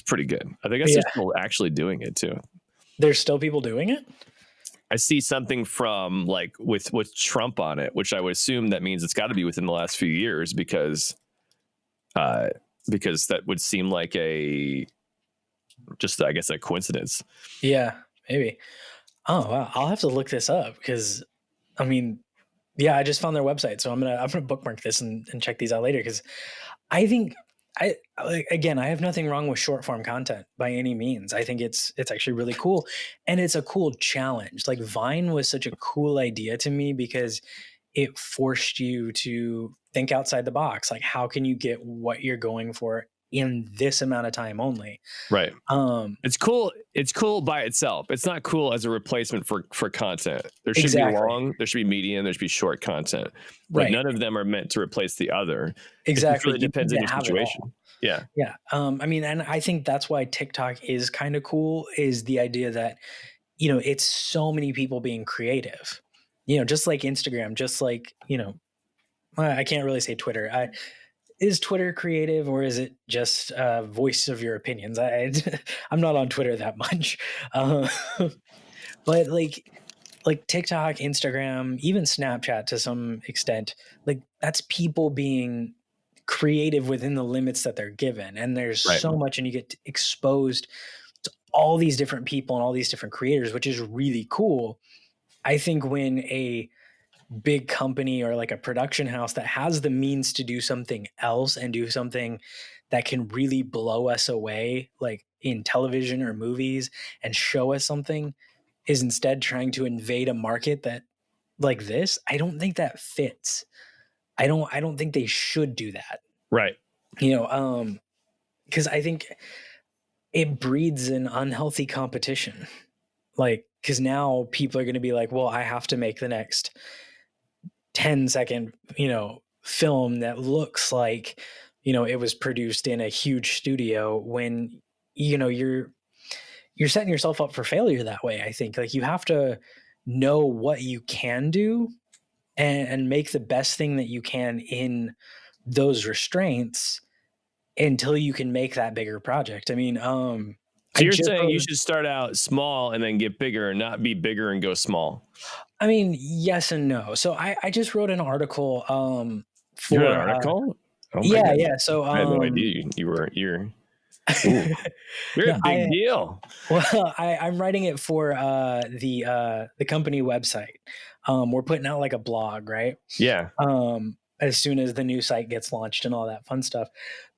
pretty good. I think there's people actually doing it too. There's still people doing it? I see something from like with Trump on it, which I would assume that means it's got to be within the last few years because that would seem like I guess a coincidence. Yeah, maybe. Oh wow, I'll have to look this up because I mean, yeah, I just found their website, so I'm gonna bookmark this and check these out later because I think I have nothing wrong with short form content by any means. I think it's actually really cool, and it's a cool challenge. Like Vine was such a cool idea to me because it forced you to think outside the box. Like, how can you get what you're going for in this amount of time only? Right. It's cool. It's cool by itself. It's not cool as a replacement for content. There should be long, there should be medium, there should be short content. But none of them are meant to replace the other. Exactly. It really depends on your situation. Yeah. Yeah. I mean, and I think that's why TikTok is kind of cool, is the idea that, it's so many people being creative, just like Instagram, just like, I can't really say Twitter. Is Twitter creative, or is it just a voice of your opinions? I'm not on Twitter that much. But like TikTok, Instagram, even Snapchat to some extent, like that's people being creative within the limits that they're given. And there's so much, and you get exposed to all these different people and all these different creators, which is really cool. I think when a big company or like a production house that has the means to do something else and do something that can really blow us away, like in television or movies, and show us something, is instead trying to invade a market that like this, I don't think that fits. I don't think they should do that. Right. Because I think it breeds an unhealthy competition. Like, because now people are going to be like, well, I have to make the next 10-second, film that looks like, it was produced in a huge studio, when, you're setting yourself up for failure that way. I think like you have to know what you can do and make the best thing that you can in those restraints until you can make that bigger project. I mean, so you're saying you should start out small and then get bigger, and not be bigger and go small. I mean, yes and no. So I just wrote an article for an article. Yeah. So I had no idea you're a big deal. Well, I'm writing it for the company website. We're putting out like a blog, right? Yeah. As soon as the new site gets launched and all that fun stuff.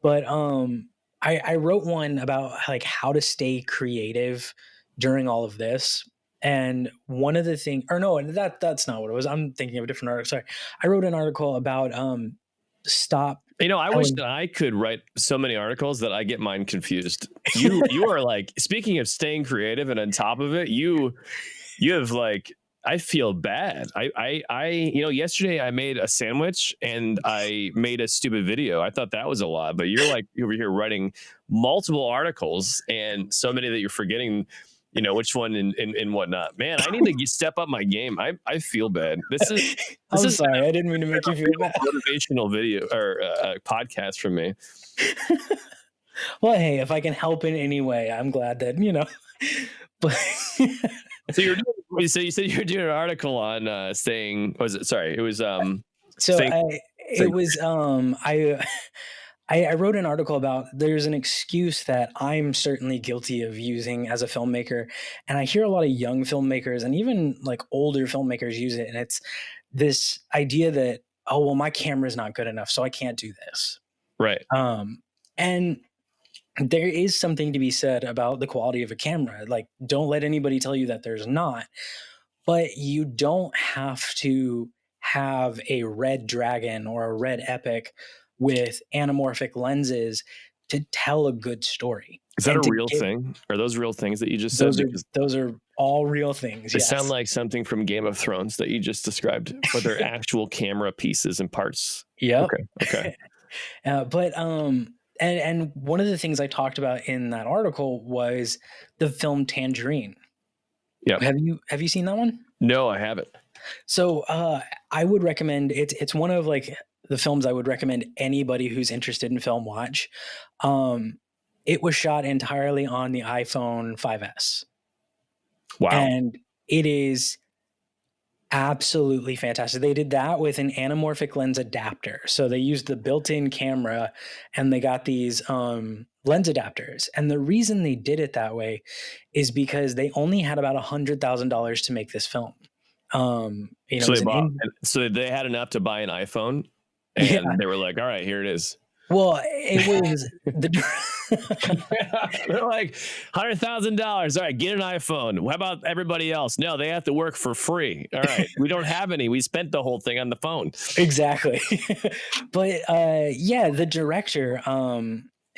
But I wrote one about like how to stay creative during all of this. And one of the things, or no, that's not what it was. I'm thinking of a different article. Sorry. I wrote an article about stop. I wish that I could write so many articles that I get mine confused. You are like, speaking of staying creative and on top of it, you you have like, I feel bad. Yesterday I made a sandwich and I made a stupid video. I thought that was a lot, but you're like over here writing multiple articles and so many that you're forgetting, which one and whatnot. Man, I need to step up my game. I feel bad. This I'm is sorry. I didn't mean to make you feel bad. motivational video or podcast from me. Well, hey, if I can help in any way, I'm glad that, but So you said you were doing an article on saying, was it, sorry, it was so saying, I wrote an article about there's an excuse that I'm certainly guilty of using as a filmmaker, and I hear a lot of young filmmakers and even like older filmmakers use it, and it's this idea that, oh well, my camera's not good enough, so I can't do this. right. And there is something to be said about the quality of a camera. Like, don't let anybody tell you that there's not, but you don't have to have a red dragon or a red epic with anamorphic lenses to tell a good story. Is that a real thing? Are those real things that you just said? Those are all real things. They yes. sound like something from Game of Thrones that you just described, but they're actual camera pieces and parts. Yep. Okay. And one of the things I talked about in that article was the film Tangerine. Yeah. Have you seen that one? No, I haven't. So I would recommend it's one of like the films I would recommend anybody who's interested in film watch. It was shot entirely on the iPhone 5S. Wow. And it is absolutely fantastic. They did that with an anamorphic lens adapter. So they used the built-in camera and they got these lens adapters. And the reason they did it that way is because they only had about $100,000 to make this film. So they had enough to buy an iPhone and they were like, all right, here it is. Well, it was they're like $100,000. All right, get an iPhone. How about everybody else? No, they have to work for free. All right, we don't have any. We spent the whole thing on the phone. Exactly. But the director,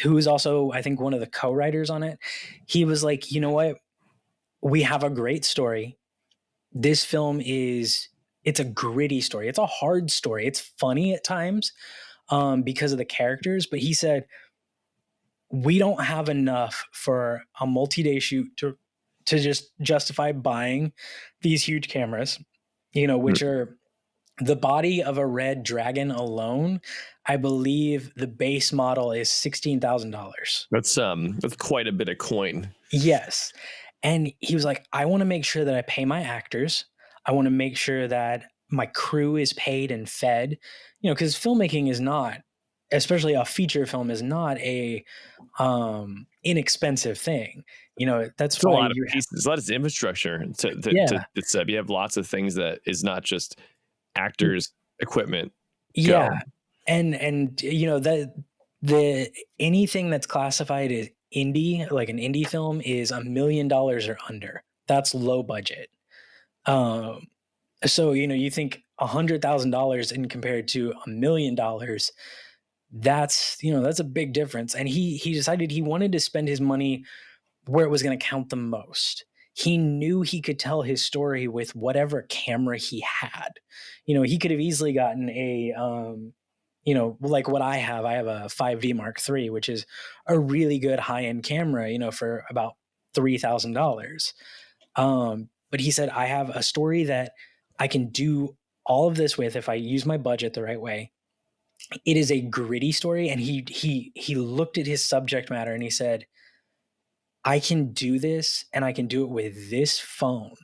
who is also I think one of the co-writers on it, he was like, you know what? We have a great story. This film it's a gritty story. It's a hard story. It's funny at times. Because of the characters, but he said, we don't have enough for a multi-day shoot to just justify buying these huge cameras, which are the body of a red dragon alone. I believe the base model is $16,000. That's quite a bit of coin. Yes. And he was like, I want to make sure that I pay my actors. I want to make sure that my crew is paid and fed, because filmmaking is not, especially a feature film, is not a inexpensive thing. That's why a lot of pieces, a lot of infrastructure. You have lots of things that is not just actors, equipment. Yeah, and the anything that's classified as indie, like an indie film, is $1 million or under. That's low budget. So, you think $100,000 in compared to $1 million, that's a big difference. And he decided he wanted to spend his money where it was going to count the most. He knew he could tell his story with whatever camera he had. He could have easily gotten a, like what I have a 5D Mark III, which is a really good high-end camera, for about $3,000. But he said, I have a story that I can do all of this with if I use my budget the right way. It is a gritty story. And he looked at his subject matter and he said, I can do this and I can do it with this phone.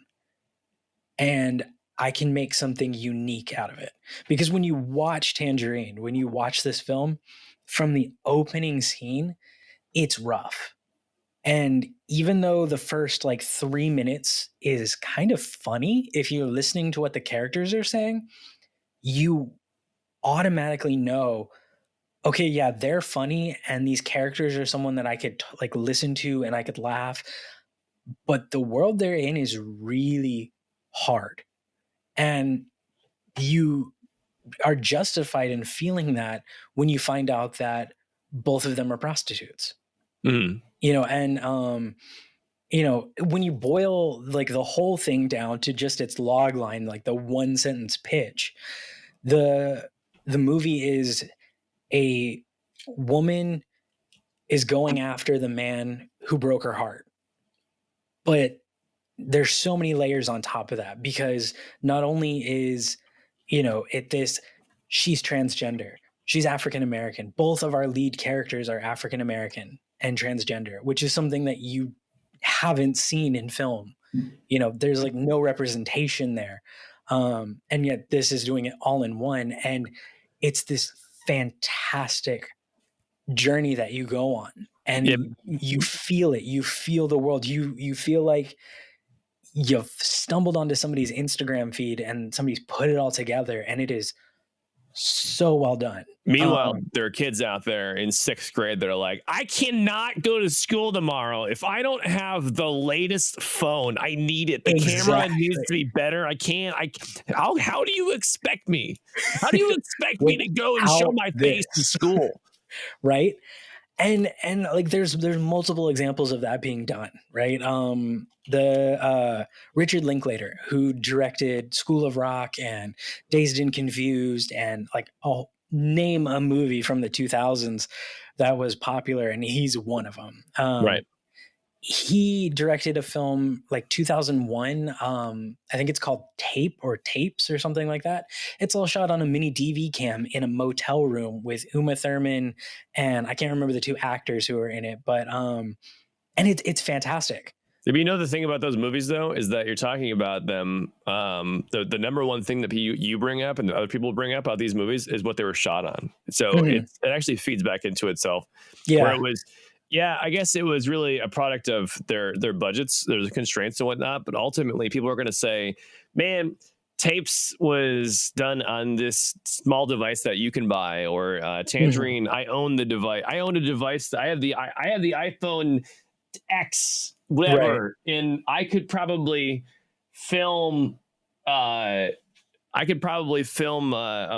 And I can make something unique out of it. Because when you watch Tangerine, when you watch this film, from the opening scene, it's rough. And even though the first 3 minutes is kind of funny, if you're listening to what the characters are saying, you automatically know, okay, yeah, they're funny. And these characters are someone that I could listen to and I could laugh. But the world they're in is really hard. And you are justified in feeling that when you find out that both of them are prostitutes. Mm-hmm. And you know, when you boil like the whole thing down to just its log line, like the one sentence pitch, the the movie is a woman is going after the man who broke her heart. But there's so many layers on top of that because not only is, you know, she's transgender, she's African American. Both of our lead characters are African American and transgender, which is something that you haven't seen in film. You know, there's like no representation there. And yet this is doing it all in one. And it's this fantastic journey that you go on. And Yeah. you feel it. You feel the world. You feel like you've stumbled onto somebody's Instagram feed and somebody's put it all together, and it is so well done. Meanwhile, there are kids out there in 6th grade that are like, I cannot go to school tomorrow if I don't have the latest phone. I need it. The camera needs to be better. I can't. How do you expect me? How do you expect me to go and show my face to school? Right. And like there's multiple examples of that being done, right? The Richard Linklater, who directed School of Rock and Dazed and Confused, and like I'll name a movie from the 2000s that was popular, and he's one of them. Right. He directed a film like 2001. I think it's called Tape or Tapes or something like that. It's all shot on a mini DV cam in a motel room with Uma Thurman, and I can't remember the two actors who were in it, but and it's fantastic. You know, the thing about those movies, though, is that you're talking about them. The number one thing that you bring up and other people bring up about these movies is what they were shot on. So it actually feeds back into itself. Yeah. Where it was, I guess it was really a product of their budgets, there's constraints and whatnot. But ultimately, people are going to say, man, Tapes was done on this small device that you can buy, or Tangerine. I own the device. I own a device. I have the iPhone X, whatever, and I could probably film a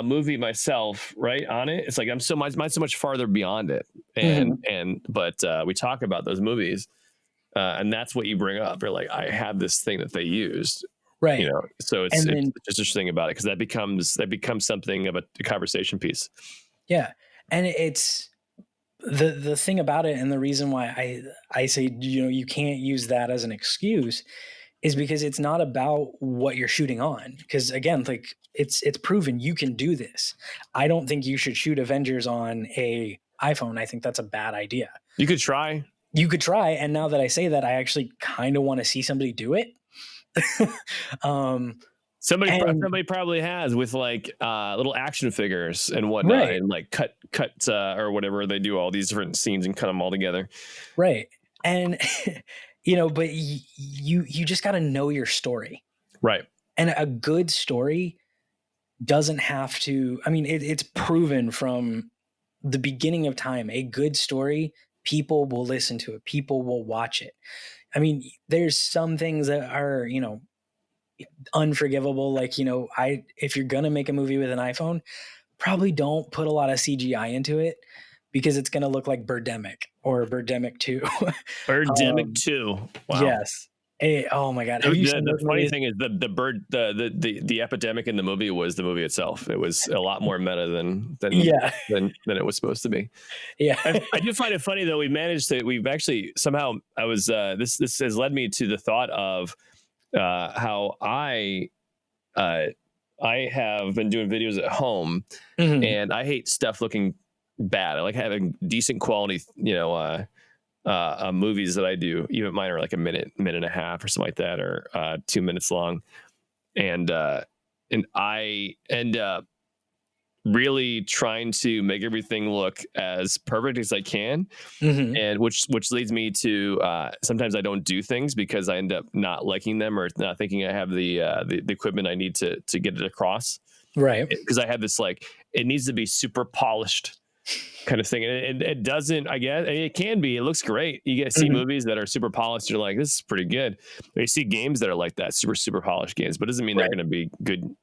movie myself, right, on it. It's like I'm so much farther beyond it, but we talk about those movies, and that's what you bring up. You're like, I have this thing that they used, right? You know, so it's just interesting about it because that becomes something of a conversation piece. Yeah, and it's the thing about it, and the reason why I say, you know, you can't use that as an excuse is because it's not about what you're shooting on. Because again, like it's proven you can do this. I don't think you should shoot Avengers on a iPhone. I think that's a bad idea. You could try. And now that I say that, I actually kind of want to see somebody do it. Somebody probably has, with like little action figures and whatnot, and like cut or whatever. They do all these different scenes and cut them all together. Right. And you know, but you just got to know your story. Right. And a good story doesn't have to, I mean, it's proven from the beginning of time, a good story, people will listen to it. People will watch it. I mean, there's some things that are, you know, unforgivable. Like, you know, if you're going to make a movie with an iPhone, probably don't put a lot of CGI into it because it's going to look like Birdemic or Birdemic 2. Birdemic 2. Wow. Yes. Hey, oh my God. The funny thing is the epidemic in the movie was the movie itself. It was a lot more meta than it was supposed to be. Yeah. I do find it funny though. We've actually somehow this has led me to the thought of how I have been doing videos at home, and I hate stuff looking bad. I like having decent quality, you know, movies that I do. Even mine are like a minute and a half or something like that, or 2 minutes long, and I end up really trying to make everything look as perfect as I can, and which leads me to sometimes I don't do things because I end up not liking them or not thinking I have the equipment I need to get it across. Right. Because I have this like, it needs to be super polished kind of thing, and it doesn't. I guess it can be. It looks great. You see movies that are super polished. You're like, this is pretty good. Or you see games that are like that, super polished games, but it doesn't mean they're going to be good.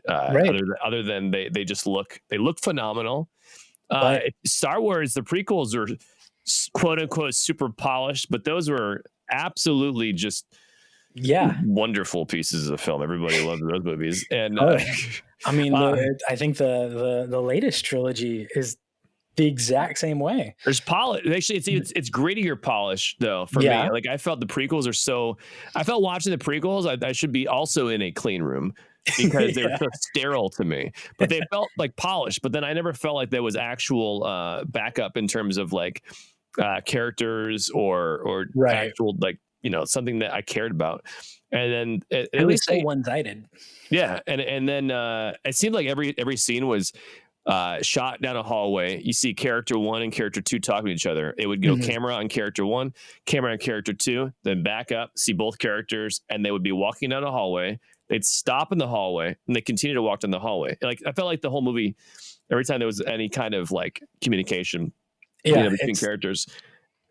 Other than they just look phenomenal. Star Wars, the prequels are quote unquote super polished, but those were absolutely just Yeah. wonderful pieces of film. Everybody loves those movies. And Oh, yeah. I mean, uh, I think the latest trilogy is the exact same way. there's polish. Actually, it's grittier polish though for me. Yeah. Like I felt the prequels are so. I felt watching the prequels. I should be also in a clean room because they were Yeah. so sterile to me. But they felt like polished. But then I never felt like there was actual backup in terms of like characters or Right. actual like something that I cared about. And then It at was least so one-sided. yeah, and then it seemed like every scene was shot down a hallway. You see character one and character two talking to each other. It would go Mhm. camera on character one, camera on character two, then back up, see both characters, and they would be walking down a hallway. They'd stop in the hallway and they continue to walk down the hallway. Like I felt like the whole movie, every time there was any kind of like communication, Yeah, between it's characters.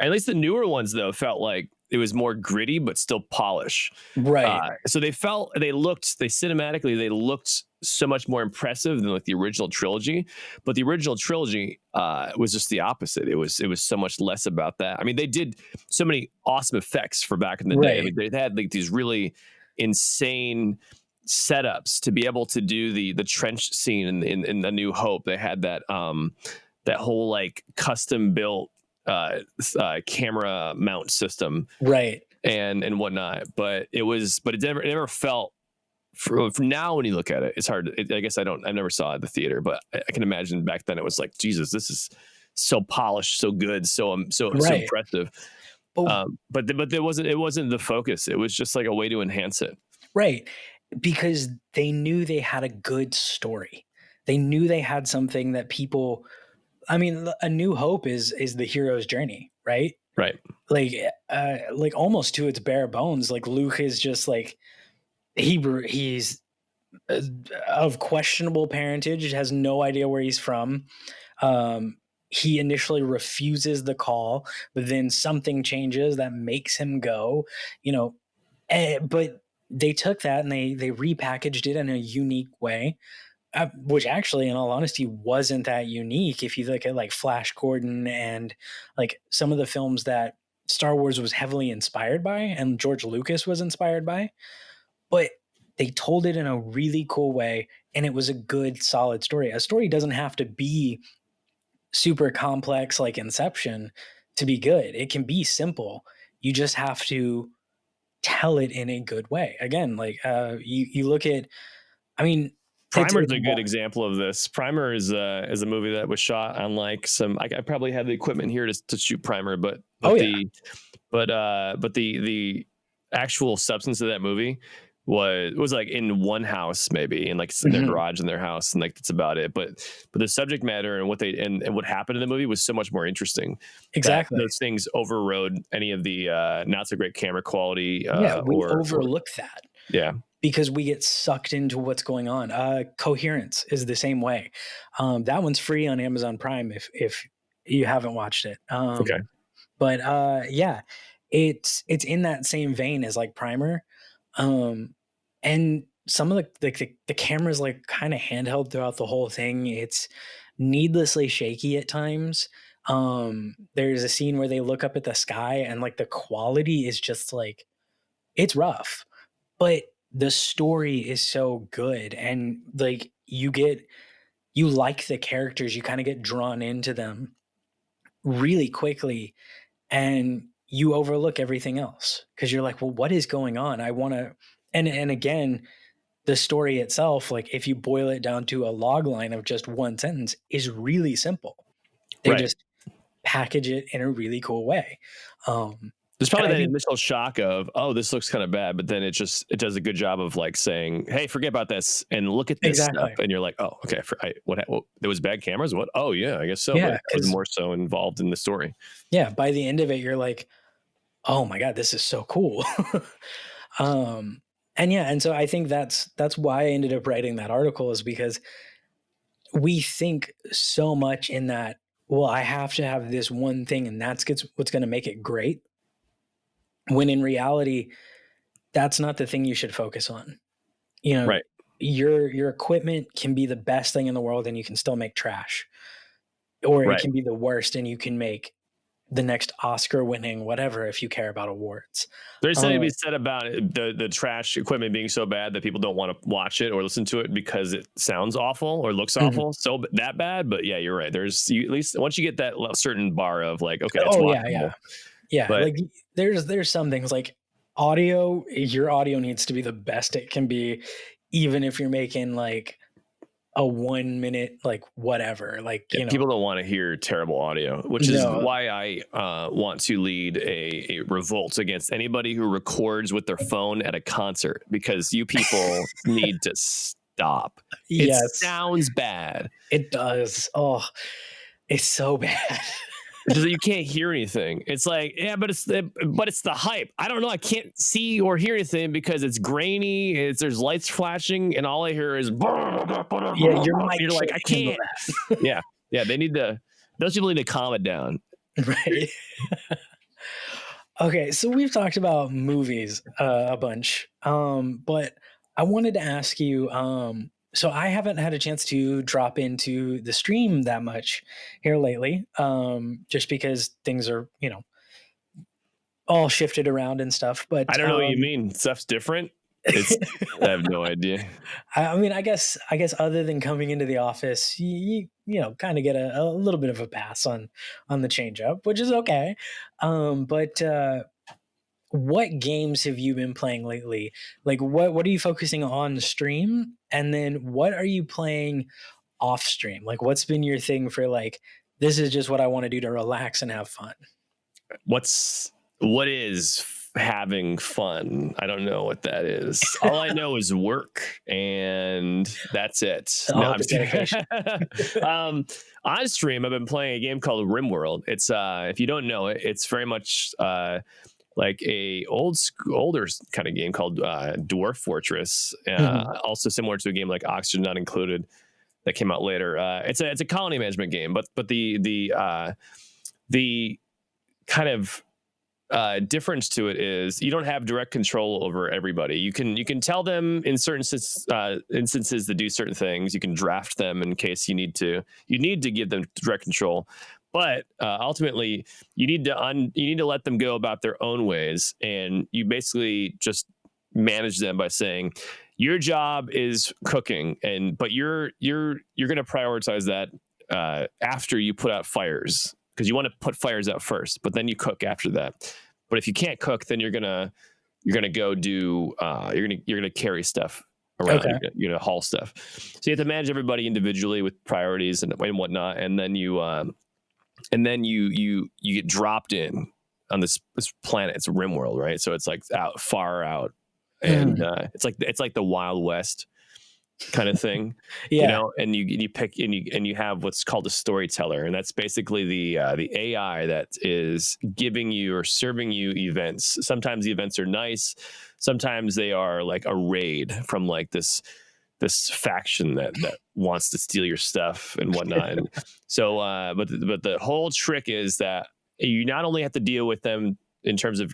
At least the newer ones though felt like it was more gritty but still polish. right. So they cinematically they looked so much more impressive than like the original trilogy. But the original trilogy was just the opposite. It was so much less about that. I mean, they did so many awesome effects for back in the day. I Right. mean, they had like these really insane setups to be able to do the trench scene in A New Hope. They had that whole like custom built camera mount system Right. and whatnot. But it never felt from now when you look at it, it's hard. I guess I never saw it at the theater, but I can imagine back then it was like, Jesus, this is so polished, so good, so Right. impressive. But But it wasn't the focus. It was just like a way to enhance it. right, because they knew they had a good story. They knew they had something that people I mean, A New Hope is the hero's journey, right? Right. Like almost to its bare bones, like Luke is just like he's uh, of questionable parentage, has no idea where he's from. He initially refuses the call, but then something changes that makes him go. You know, but they took that and they repackaged it in a unique way, which actually, in all honesty, wasn't that unique. If you look at like Flash Gordon and like some of the films that Star Wars was heavily inspired by and George Lucas was inspired by, but they told it in a really cool way and it was a good, solid story. A story doesn't have to be super complex like Inception to be good. It can be simple. You just have to tell it in a good way. Again, like you look at, I mean, Primer is it's a good example of this. Primer is a movie that was shot on like some. I probably have the equipment here to shoot Primer, but oh yeah, the actual substance of that movie was like in one house, maybe in like in their Mhm. garage in their house, and like that's about it. But the subject matter and what they and what happened in the movie was so much more interesting that Exactly. those things overrode any of the not so great camera quality Yeah, we or overlook that yeah. because we get sucked into what's going on. Coherence is the same way. That one's free on Amazon Prime if you haven't watched it. Okay. But yeah, it's in that same vein as like Primer, and some of the camera's like kind of handheld throughout the whole thing. It's needlessly shaky at times. There's a scene where they look up at the sky and like the quality is just like it's rough, but the story is so good and like you like the characters, you kind of get drawn into them really quickly and you overlook everything else because you're like, well, what is going on? I want to, and again, the story itself, like if you boil it down to a log line of just one sentence, is really simple. They Right. just package it in a really cool way. There's And probably I that think initial shock of, oh, this looks kind of bad, but then it does a good job of like saying, hey, forget about this and look at this stuff, exactly, and you're like, oh, okay, there was bad cameras, what? Oh yeah, I guess so, but yeah, I was because more so involved in the story. yeah, by the end of it, you're like, oh my god, this is so cool. um, and yeah, and so I think that's why I ended up writing that article is because we think so much in that, well, I have to have this one thing and what's going to make it great. When in reality, that's not the thing you should focus on. You know, Right. your equipment can be the best thing in the world and you can still make trash, or it Right. can be the worst and you can make the next Oscar winning whatever if you care about awards. There's something to be said about it, the trash equipment being so bad that people don't want to watch it or listen to it because it sounds awful or looks awful. So that bad. But yeah, you're right. There's at least once you get that certain bar of like, okay, it's watchable. Yeah. But like there's some things like audio, your audio needs to be the best it can be, even if you're making like a 1 minute, like whatever, like, you know, people don't want to hear terrible audio, which is why I want to lead a revolt against anybody who records with their phone at a concert, because you people need to stop. It sounds bad. It does. Oh, it's so bad. You can't hear anything. It's like, yeah, but it's the hype. I don't know. I can't see or hear anything because it's grainy. There's lights flashing, and all I hear is yeah. You're like, I can't. yeah. They need to. Those people need to calm it down. Right. Okay, so we've talked about movies a bunch, but I wanted to ask you. So I haven't had a chance to drop into the stream that much here lately, just because things are, you know, all shifted around and stuff. But I don't know what you mean. Stuff's different. I have no idea. I mean, I guess other than coming into the office, you know, kind of get a little bit of a pass on the change up, which is okay. But what games have you been playing lately? Like what are you focusing on stream? And then what are you playing off stream? Like what's been your thing for like, this is just what I want to do to relax and have fun? What is having fun? I don't know what that is. All I know is work, and that's it. No, I'm dedication. On stream, I've been playing a game called RimWorld. It's if you don't know it, it's very much like a older kind of game called Dwarf Fortress. Also similar to a game like Oxygen Not Included that came out later. It's a colony management game, but the kind of difference to it is you don't have direct control over everybody. You can tell them in certain instances to do certain things. You can draft them in case you need to give them direct control. But ultimately, you need to let them go about their own ways, and you basically just manage them by saying your job is cooking, but you're going to prioritize that after you put out fires, because you want to put fires out first, but then you cook after that. But if you can't cook, then you're gonna go do you're gonna carry stuff around. Okay. You're gonna haul stuff. So you have to manage everybody individually with priorities and whatnot, and then you get dropped in on this planet. It's a RimWorld, right? So it's like far out, and it's like the Wild West kind of thing. Yeah. You know, and you pick and you have what's called a storyteller, and that's basically the AI that is giving you or serving you events. Sometimes the events are nice, sometimes they are like a raid from like this faction that wants to steal your stuff and whatnot. And so but the whole trick is that you not only have to deal with them in terms of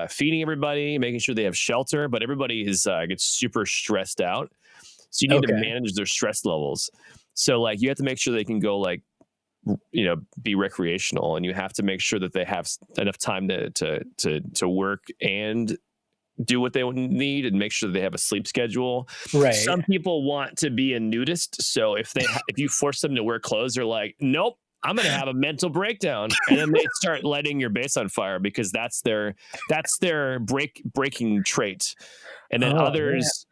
feeding everybody, making sure they have shelter, but everybody gets super stressed out. So you need to manage their stress levels. So like you have to make sure they can go like, you know, be recreational, and you have to make sure that they have enough time to work and do what they need, and make sure that they have a sleep schedule. Right. Some people want to be a nudist, so if you force them to wear clothes, they're like, nope, I'm going to have a mental breakdown, and then they start lighting your base on fire because that's their breaking trait. And then others,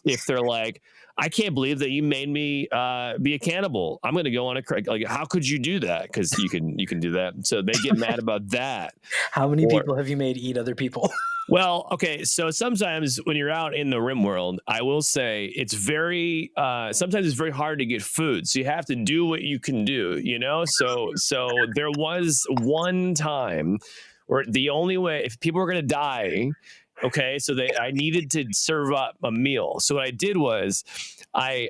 if they're like, I can't believe that you made me be a cannibal, I'm going to go on a like, how could you do that? Because you can do that. So they get mad about that. How many people have you made eat other people? Well, okay. So sometimes when you're out in the RimWorld, I will say it's very, sometimes it's very hard to get food. So you have to do what you can do, you know? So there was one time where the only way, if people were going to die, okay, so I needed to serve up a meal. So what I did was I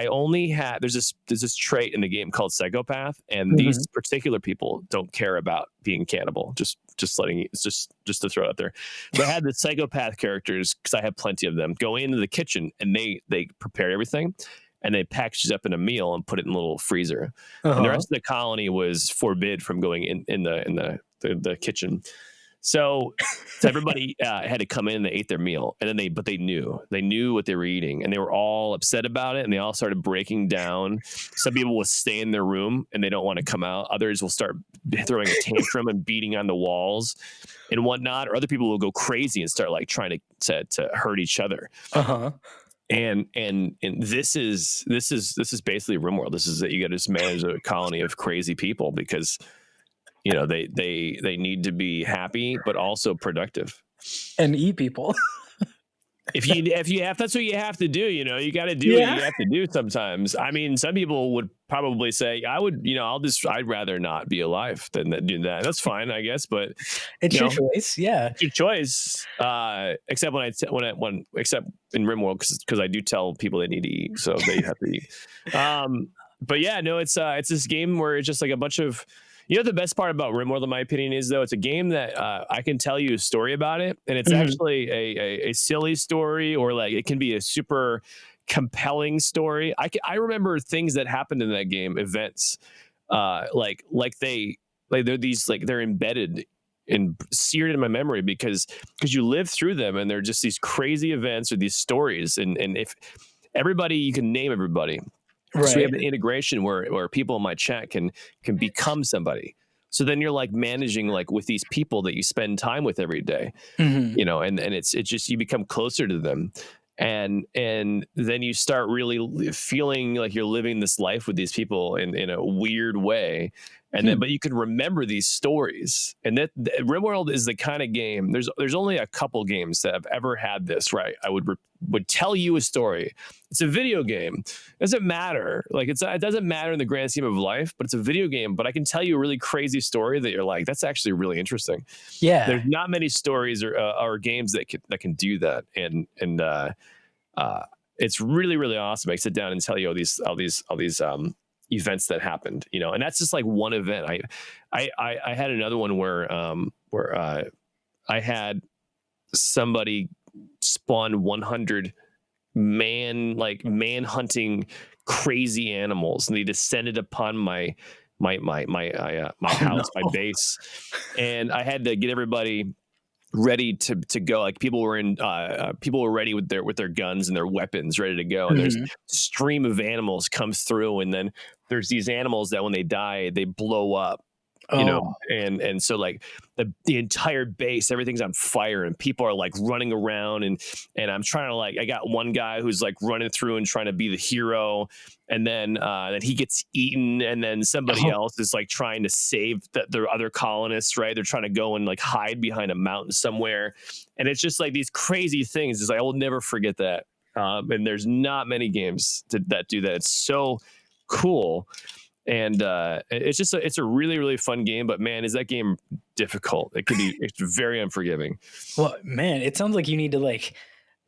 only had, there's this trait in the game called psychopath, and these particular people don't care about being cannibal. Just letting you, just to throw it out there. But I had the psychopath characters, because I had plenty of them, go into the kitchen, and they prepare everything, and they packaged it up in a meal and put it in a little freezer. And the Uh-huh. rest of the colony was forbid from going in the kitchen. So everybody had to come in and they ate their meal, and then they knew what they were eating, and they were all upset about it, and they all started breaking down. Some people will stay in their room and they don't want to come out. Others will start throwing a tantrum and beating on the walls and whatnot, or other people will go crazy and start like trying to hurt each other. Uh-huh. And this is basically RimWorld. This is that you got to just manage a colony of crazy people because they need to be happy but also productive And eat people. if you have, that's what you have to do. You got to do what you have to do sometimes. I mean, some people would probably say I'd rather not be alive than do that. That's fine, I guess, but It's your choice. Yeah, it's your choice. Except except in RimWorld, because I do tell people they need to eat, so they have to eat. But yeah, no, it's this game where it's just like a bunch of. The best part about RimWorld, in my opinion, is though it's a game that I can tell you a story about it, and it's actually a silly story, or like it can be a super compelling story. I remember things that happened in that game, events, they're embedded and seared in my memory because you live through them, and they're just these crazy events or these stories, and if everybody, you can name everybody. right. So we have an integration where people in my chat can become somebody. So then you're like managing like with these people that you spend time with every day, and it's just you become closer to them, and then you start really feeling like you're living this life with these people in a weird way. And then, but you can remember these stories, and that RimWorld is the kind of game. There's only a couple games that have ever had this. Right, I would tell you a story. It's a video game. It doesn't matter. Like it doesn't matter in the grand scheme of life, but it's a video game. But I can tell you a really crazy story that you're like, that's actually really interesting. Yeah, there's not many stories or games that can do that, and it's really really awesome. I sit down and tell you all these events that happened, and that's just like one event. I had another one where I had somebody spawn 100 man hunting crazy animals, and they descended upon my house, my base, and I had to get everybody ready to go. Like people were ready with their guns and their weapons ready to go, and there's a stream of animals comes through, and then there's these animals that when they die they blow up, and so like the entire base, everything's on fire, and people are like running around, and I'm trying to I got one guy who's like running through and trying to be the hero, and then he gets eaten, and then somebody else is like trying to save the other colonists, right? They're trying to go and like hide behind a mountain somewhere, and it's just like these crazy things. It's like I will never forget that, and there's not many games that do that. It's so cool. And it's a really really fun game, but man, is that game difficult. It's very unforgiving. Well, man, it sounds like you need to like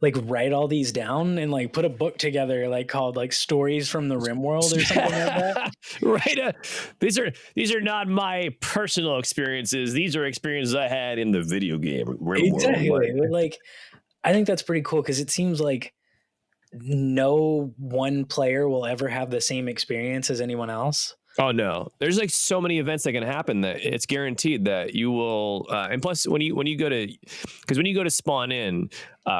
write all these down and like put a book together like called like Stories from the RimWorld or something like that. Right. These are not my personal experiences. These are experiences I had in the video game RimWorld. Exactly. Like I think that's pretty cool because it seems like no one player will ever have the same experience as anyone else. Oh no, there's like so many events that can happen that it's guaranteed that you will. And plus, when you go to spawn in,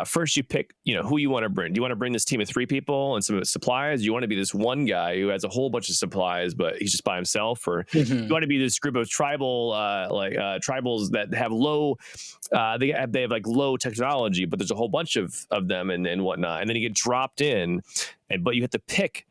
first you pick who you want to bring. Do you want to bring this team of 3 people and some supplies? Do you want to be this one guy who has a whole bunch of supplies but he's just by himself, or you want to be this group of tribals that have low, they have like low technology, but there's a whole bunch of them and whatnot, and then you get dropped in, but you have to pick.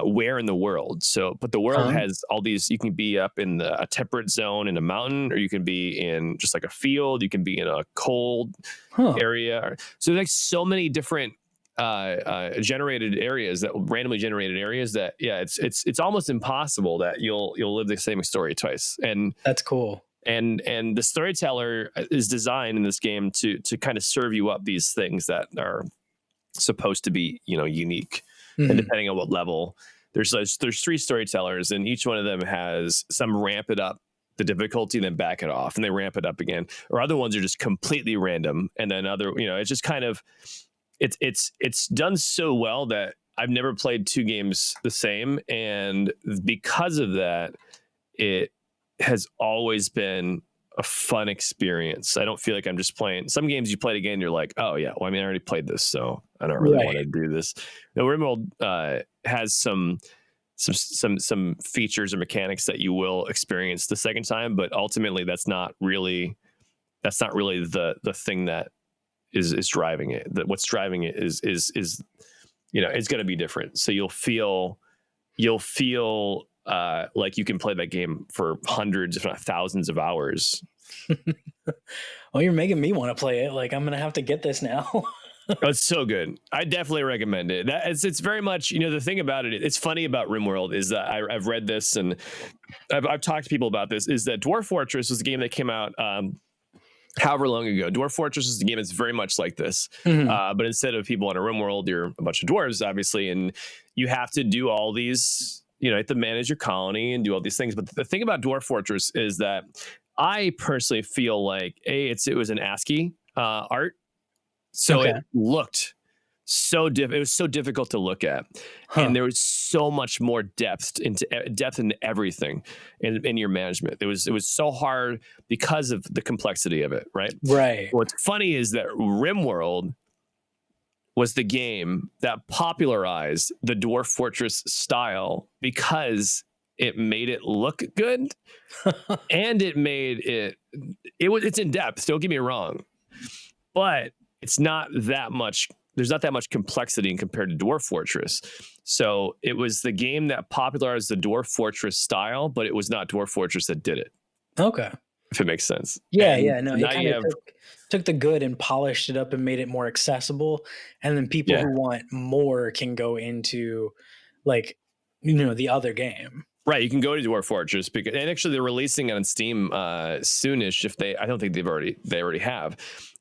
Where in the world? But the world has all these. You can be up in a temperate zone in a mountain, or you can be in just like a field. You can be in a cold area. So there's like so many different randomly generated areas that it's almost impossible that you'll live the same story twice. And that's cool. And the storyteller is designed in this game to kind of serve you up these things that are supposed to be unique. And depending on what level, there's 3 storytellers, and each one of them has some ramp it up the difficulty, then back it off, and they ramp it up again. Or other ones are just completely random, and then other, it's just kind of it's done so well that I've never played two games the same, and because of that, it has always been a fun experience. I don't feel like I'm just playing. Some games you play it again, you're like, oh yeah, well, I mean, I already played this, so I don't really want to do this. No, RimWorld has some features or mechanics that you will experience the second time, but ultimately that's not really the thing that is driving it. That what's driving it is it's going to be different. So you'll feel like you can play that game for hundreds, if not thousands of hours. Well, you're making me want to play it. Like, I'm going to have to get this now. Oh, it's so good. I definitely recommend it. It's very much, the thing about it, it's funny about RimWorld is that I've read this and I've talked to people about this, is that Dwarf Fortress was a game that came out however long ago. Dwarf Fortress is a game that's very much like this. Mm-hmm. But instead of people on a RimWorld, you're a bunch of dwarves, obviously, and you have to do all these, you have to manage your colony and do all these things. But the thing about Dwarf Fortress is that I personally feel like it was an ASCII art. So It looked so it was so difficult to look at, and there was so much more depth into everything in your management. It was so hard because of the complexity of it, right? What's funny is that RimWorld was the game that popularized the Dwarf Fortress style because it made it look good and it made it's in depth. Don't get me wrong, but it's not that much. There's not that much complexity compared to Dwarf Fortress. So it was the game that popularized the Dwarf Fortress style, but it was not Dwarf Fortress that did it. Okay. If it makes sense. Yeah. No, it kind of took the good and polished it up and made it more accessible. And then people who want more can go into the other game. Right, you can go to Dwarf Fortress and actually they're releasing it on Steam soonish. I don't think they already have.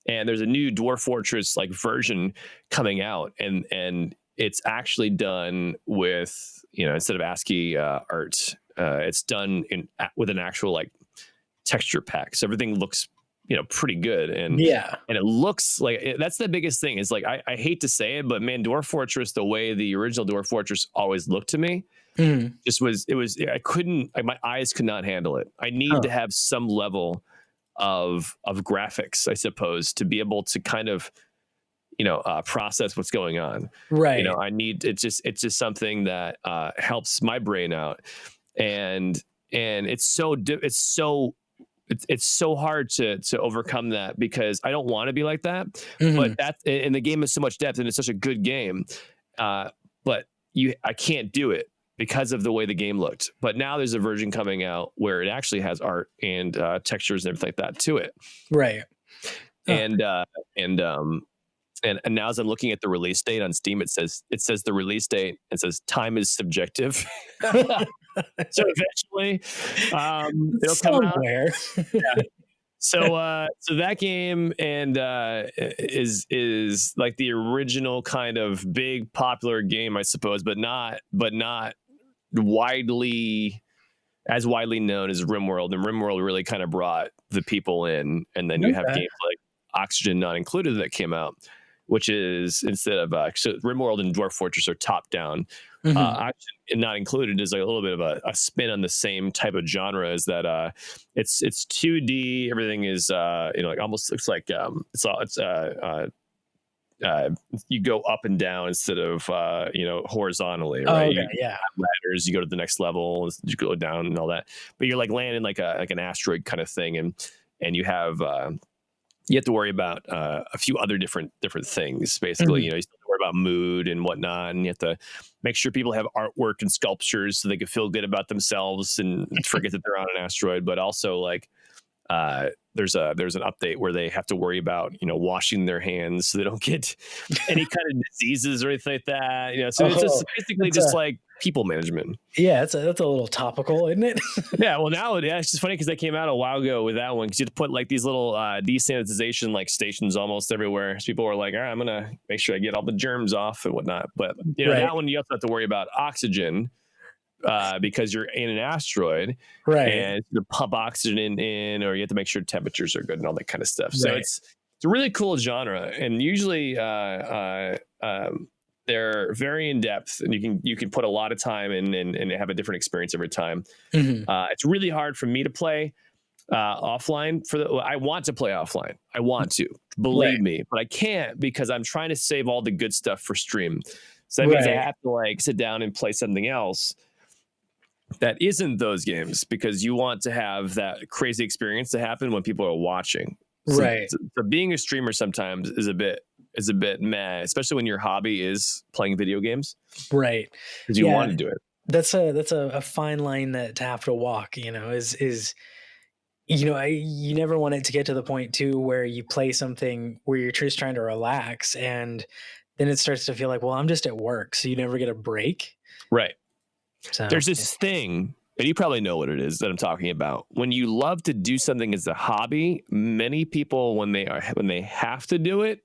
And there's a new Dwarf Fortress version coming out, and it's actually done with instead of ASCII art, it's done with an actual texture pack. So everything looks pretty good, and it looks like that's the biggest thing. Is I hate to say it, but man, Dwarf Fortress, the way the original Dwarf Fortress always looked to me. Mm-hmm. I couldn't, my eyes could not handle it. I need to have some level of graphics, I suppose, to be able to kind of process what's going on. Right. I need it's just something that helps my brain out, and it's so hard to overcome that because I don't want to be like that. Mm-hmm. But and the game has so much depth and it's such a good game, but I can't do it because of the way the game looked. But now there's a version coming out where it actually has art and textures and everything like that to it. Right. And now as I'm looking at the release date on Steam, it says the release date. It says time is subjective. So eventually, it'll come out. Yeah. So that game is like the original kind of big popular game, I suppose, but not widely known as RimWorld. And RimWorld really kind of brought the people in, and then you have games like Oxygen Not Included that came out, which is instead of so RimWorld and Dwarf Fortress are top down. Mm-hmm. Oxygen Not Included is a little bit of a spin on the same type of genre. Is that it's 2D. Everything is almost looks like you go up and down instead of horizontally, right? Okay, you ladders, you go to the next level, you go down and all that, but you're landing like an asteroid kind of thing, and you have to worry about a few other different things, basically. Mm-hmm. You still have to worry about mood and whatnot, and you have to make sure people have artwork and sculptures so they can feel good about themselves and forget that they're on an asteroid. But also there's an update where they have to worry about washing their hands so they don't get any kind of diseases or anything like that. So it's just basically like people management. Yeah, that's a little topical, isn't it? Yeah, well now it's just funny because they came out a while ago with that one, because you have to put these little desanitization stations almost everywhere. So people were like, all right, I'm gonna make sure I get all the germs off and whatnot. But that one you also have to worry about oxygen. Because you're in an asteroid, right? And to pump oxygen in, or you have to make sure temperatures are good and all that kind of stuff. So it's a really cool genre, and usually They're very in depth, and you can put a lot of time in and have a different experience every time. Mhm. It's really hard for me to play offline. I want to play offline. I want to, Right. believe me, but I can't because I'm trying to save all the good stuff for stream. So that means I Right. have to like sit down and play something else that isn't those games because you want to have that crazy experience to happen when people are watching. So, Right. so being a streamer sometimes is a bit meh, especially when your hobby is playing video games Right. because you Yeah. want to do it. That's a fine line that to have to walk, is you never want it to get to the point too where you play something where you're just trying to relax and then it starts to feel like, well, I'm just at work, so you never get a break. Right. So There's this thing, and you probably know what it is that I'm talking about. When you love to do something as a hobby, many people when they have to do it,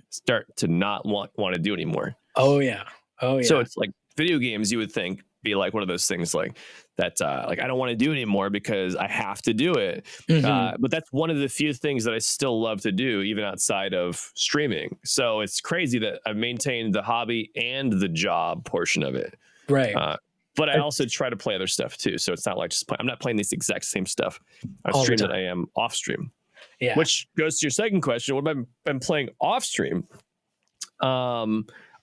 start to not want to do anymore. oh yeah. Oh So yeah. it's like video games, you would think be like one of those things like that, like I don't want to do anymore because I have to do it. Mhm. But that's one of the few things that I still love to do, even outside of streaming. So it's crazy that I've maintained the hobby and the job portion of it. Right. But I I- also try to play other stuff too. So it's not like I'm not playing this exact same stuff on all the stream that time. I am off stream. Yeah. Which goes to your second question: what have I been playing off stream?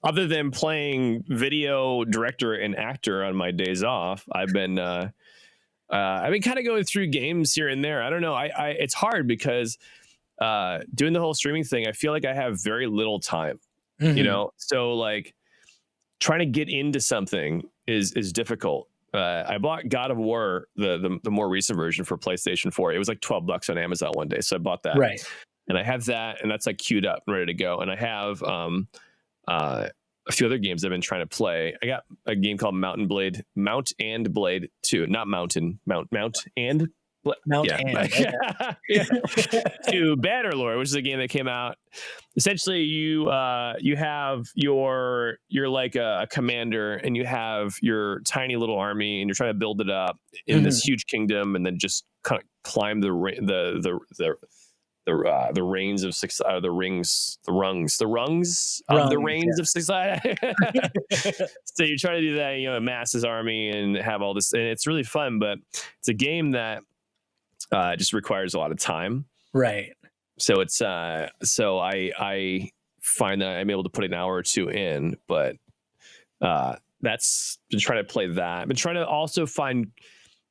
Other than playing video director and actor on my days off, I've been kind of going through games here and there. I don't know. I it's hard because doing the whole streaming thing, I feel like I have very little time. Mhm. So like trying to get into something is difficult. I bought God of War, the more recent version for PlayStation 4. It was like $12 on Amazon one day, so I bought that, Right. and I have that, and that's like queued up and ready to go. And I have a few other games I've been trying to play. I got a game called Mount and Blade 2, not Mountain, Mount and Mount yeah. and okay. Yeah. To Bannerlord, which is a game that came out. Essentially, you have you're like a commander, and you have your tiny little army, and you're trying to build it up in this Mhm. huge kingdom, and then just kind of climb the reins of six, the rungs of the Rungs, reins of society. So you're trying to do that, amass his army and have all this, and it's really fun. But it's a game that just requires a lot of time. right. So it's so I find that I'm able to put an hour or two in, but that's been trying to play that. I've been trying to also find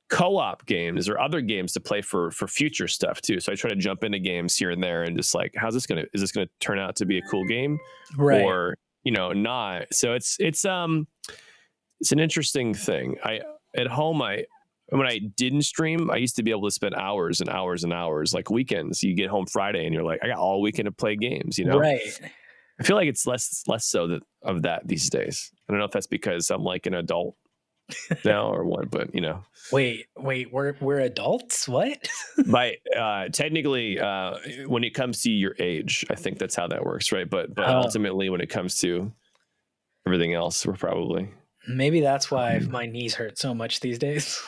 co-op games or other games to play for future stuff too. So I try to jump into games here and there and just like, is this gonna turn out to be a cool game, Right. or not? So it's an interesting thing. At home, when I didn't stream, I used to be able to spend hours and hours and hours, like weekends. You get home Friday and you're like, I got all weekend to play games. Right. I feel like it's less so of that these days. I don't know if that's because I'm like an adult now or what, but Wait, we're adults? What? by technically when it comes to your age, I think that's how that works, right? But Oh, ultimately when it comes to everything else, we're probably maybe that's why my knees hurt so much these days.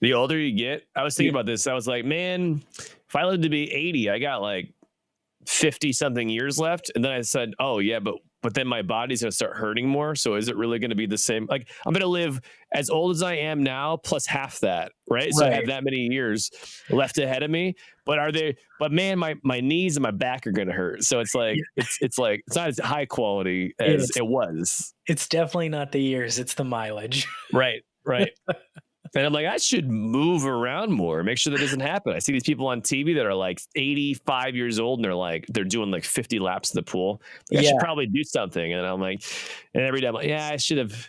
the older you get. I was thinking Yeah. about this. I was like, man, if I lived to be 80, I got like 50 something years left. And then I said, oh yeah, but then my body's gonna start hurting more. So is it really gonna be the same? Like I'm gonna live as old as I am now, plus half that, right? So I have Right. that many years left ahead of me. But man, my knees and my back are gonna hurt. So it's like Yeah. it's like it's not as high quality as It's it was. it's definitely not the years, it's the mileage. Right. And I'm like, I should move around more, make sure that doesn't happen. I see these people on TV that are like 85 years old and they're doing like 50 laps in the pool. Like, I Yeah. should probably do something. And I'm like, and every day I'm like, yeah, I should have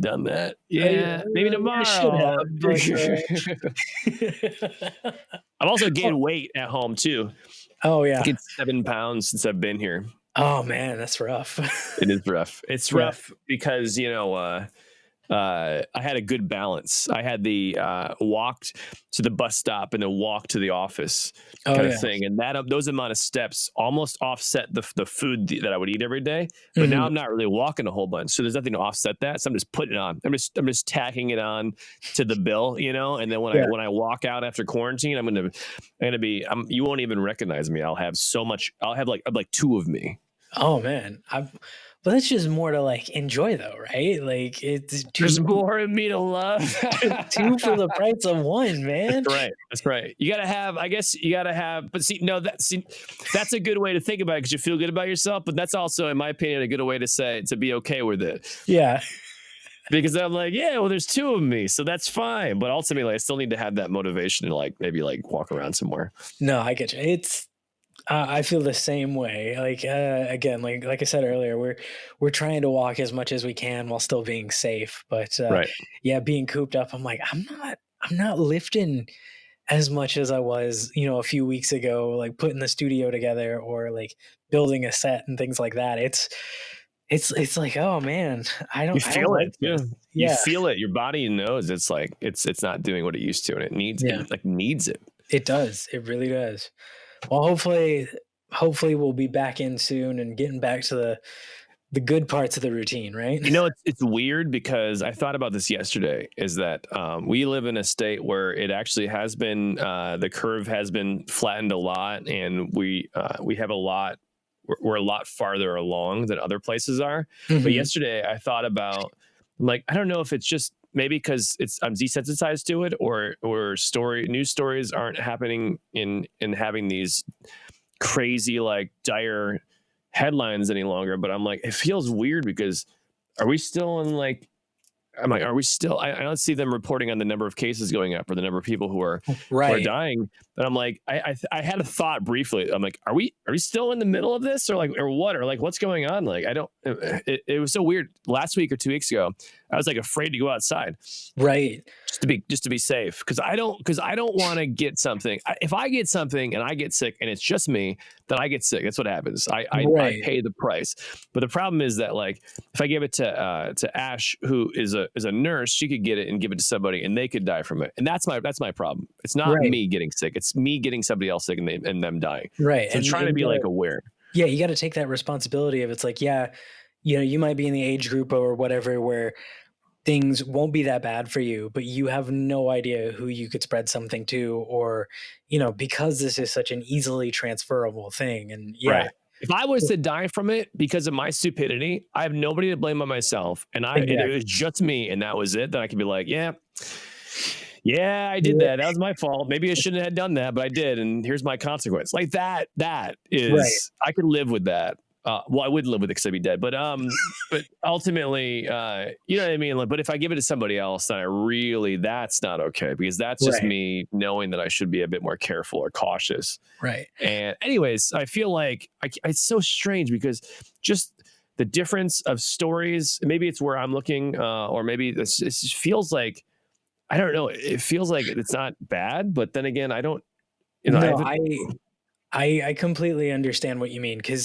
done that. Yeah, maybe I should tomorrow. have, but I've also gained weight at home too. oh I yeah. gained 7 pounds since I've been here. Oh man, that's rough. It is rough. It's Yeah. rough because I had a good balance. I had the walked to the bus stop and then walk to the office Oh kind yeah. of thing, and those amount of steps almost offset the food that I would eat every day. But now Mhm. I'm not really walking a whole bunch, so there's nothing to offset that. So I'm just putting it on. I'm just tacking it on to the bill, And then when Yeah. I walk out after quarantine, I'm gonna be. You won't even recognize me. I'll have so much. I'll have like 2 of me. Oh man. but that's just more to like enjoy though, right? Like it's There's two more in me to love. two for the price of one, man. That's right. That's right. You gotta have. I guess you gotta have. But that's a good way to think about it because you feel good about yourself. But that's also, in my opinion, a good way to say to be okay with it. Yeah. Because I'm like, yeah, well, there's two of me, so that's fine. But ultimately, I still need to have that motivation to like maybe like walk around somewhere. No, I get you. It's I feel the same way. Like again, like I said earlier, we're trying to walk as much as we can while still being safe. But Right. yeah, being cooped up, I'm like, I'm not lifting as much as I was, a few weeks ago, like putting the studio together or like building a set and things like that. It's like, oh man, You I don't feel like it. Yeah. this. You Yeah. feel it. Your body knows it's like it's not doing what it used to, and Yeah. it like needs it. It does. It really does. Well, hopefully we'll be back in soon and getting back to the good parts of the routine, right? You know, it's weird because I thought about this yesterday. Is that we live in a state where it actually has been the curve has been flattened a lot, and we have a lot. We're a lot farther along than other places are. But Mhm. yesterday, I thought about like I don't know if it's just maybe because I'm desensitized to it, or news stories aren't happening in having these crazy like dire headlines any longer. But I'm like, it feels weird because are we still in like I'm like, are we still? I don't see them reporting on the number of cases going up or the number of people who are Right. dying. But I'm like, I had a thought briefly. I'm like, are we still in the middle of this, or like, or what, or like, what's going on? Like, I don't. It was so weird. Last week or 2 weeks ago, I was like afraid to go outside Right. just to be safe because I don't want to get something. If I get something and I get sick and it's just me, then I get sick. That's what happens. I Right. pay the price. But the problem is that like if I give it to Ash, who is a nurse, she could get it and give it to somebody and they could die from it. And that's my problem. It's not Right. me getting sick. It's me getting somebody else sick and them dying. Right. So I'm trying to And be you like gotta aware. yeah, you gotta take that responsibility of it's like, yeah, you might be in the age group or whatever where things won't be that bad for you, but you have no idea who you could spread something to or, because this is such an easily transferable thing. And yeah, Right. If I was to die from it because of my stupidity, I have nobody to blame but myself. And it exactly. was just me and that was it. Then I could be like, yeah, I did Yeah, that. That was my fault. Maybe I shouldn't have done that, but I did. And here's my consequence. Like that right. is, I could live with that. Well, I wouldn't live with it because I'd be dead, but ultimately, you know what I mean? Like, but if I give it to somebody else, then that's not okay because that's just Right. me knowing that I should be a bit more careful or cautious. Right. And anyways, I feel like it's so strange because just the difference of stories, maybe it's where I'm looking, or maybe it just feels like, I don't know. It feels like it's not bad, but then again, I don't, I No, haven't, I completely understand what you mean because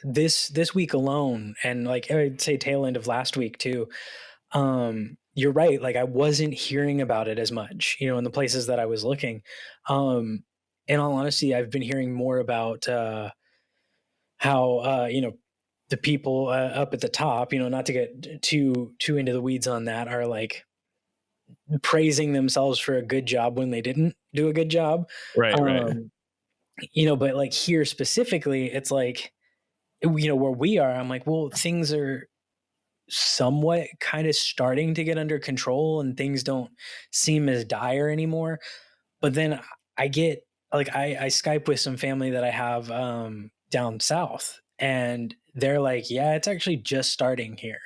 this week alone, and like I'd say tail end of last week too. You're right. Like I wasn't hearing about it as much, in the places that I was looking. Um, in all honesty, I've been hearing more about how the people up at the top, not to get too into the weeds on that, are like praising themselves for a good job when they didn't do a good job. right. Um, but like here specifically, it's like, where we are, I'm like, well, things are somewhat kind of starting to get under control and things don't seem as dire anymore. But then I get like, I Skype with some family that I have down south, and they're like, yeah, it's actually just starting here,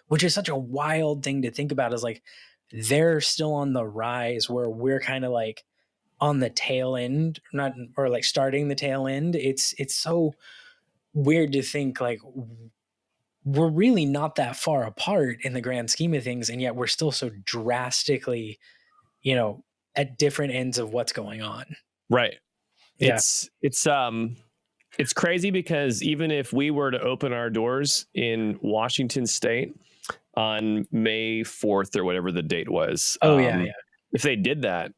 which is such a wild thing to think about, is like they're still on the rise where we're kind of like on the tail end, not, or like starting the tail end. It's so weird to think like we're really not that far apart in the grand scheme of things, and yet we're still so drastically, you know, at different ends of what's going on. Right. Yeah. It's crazy because even if we were to open our doors in Washington State on May 4th or whatever the date was, Oh yeah, yeah. if they did that,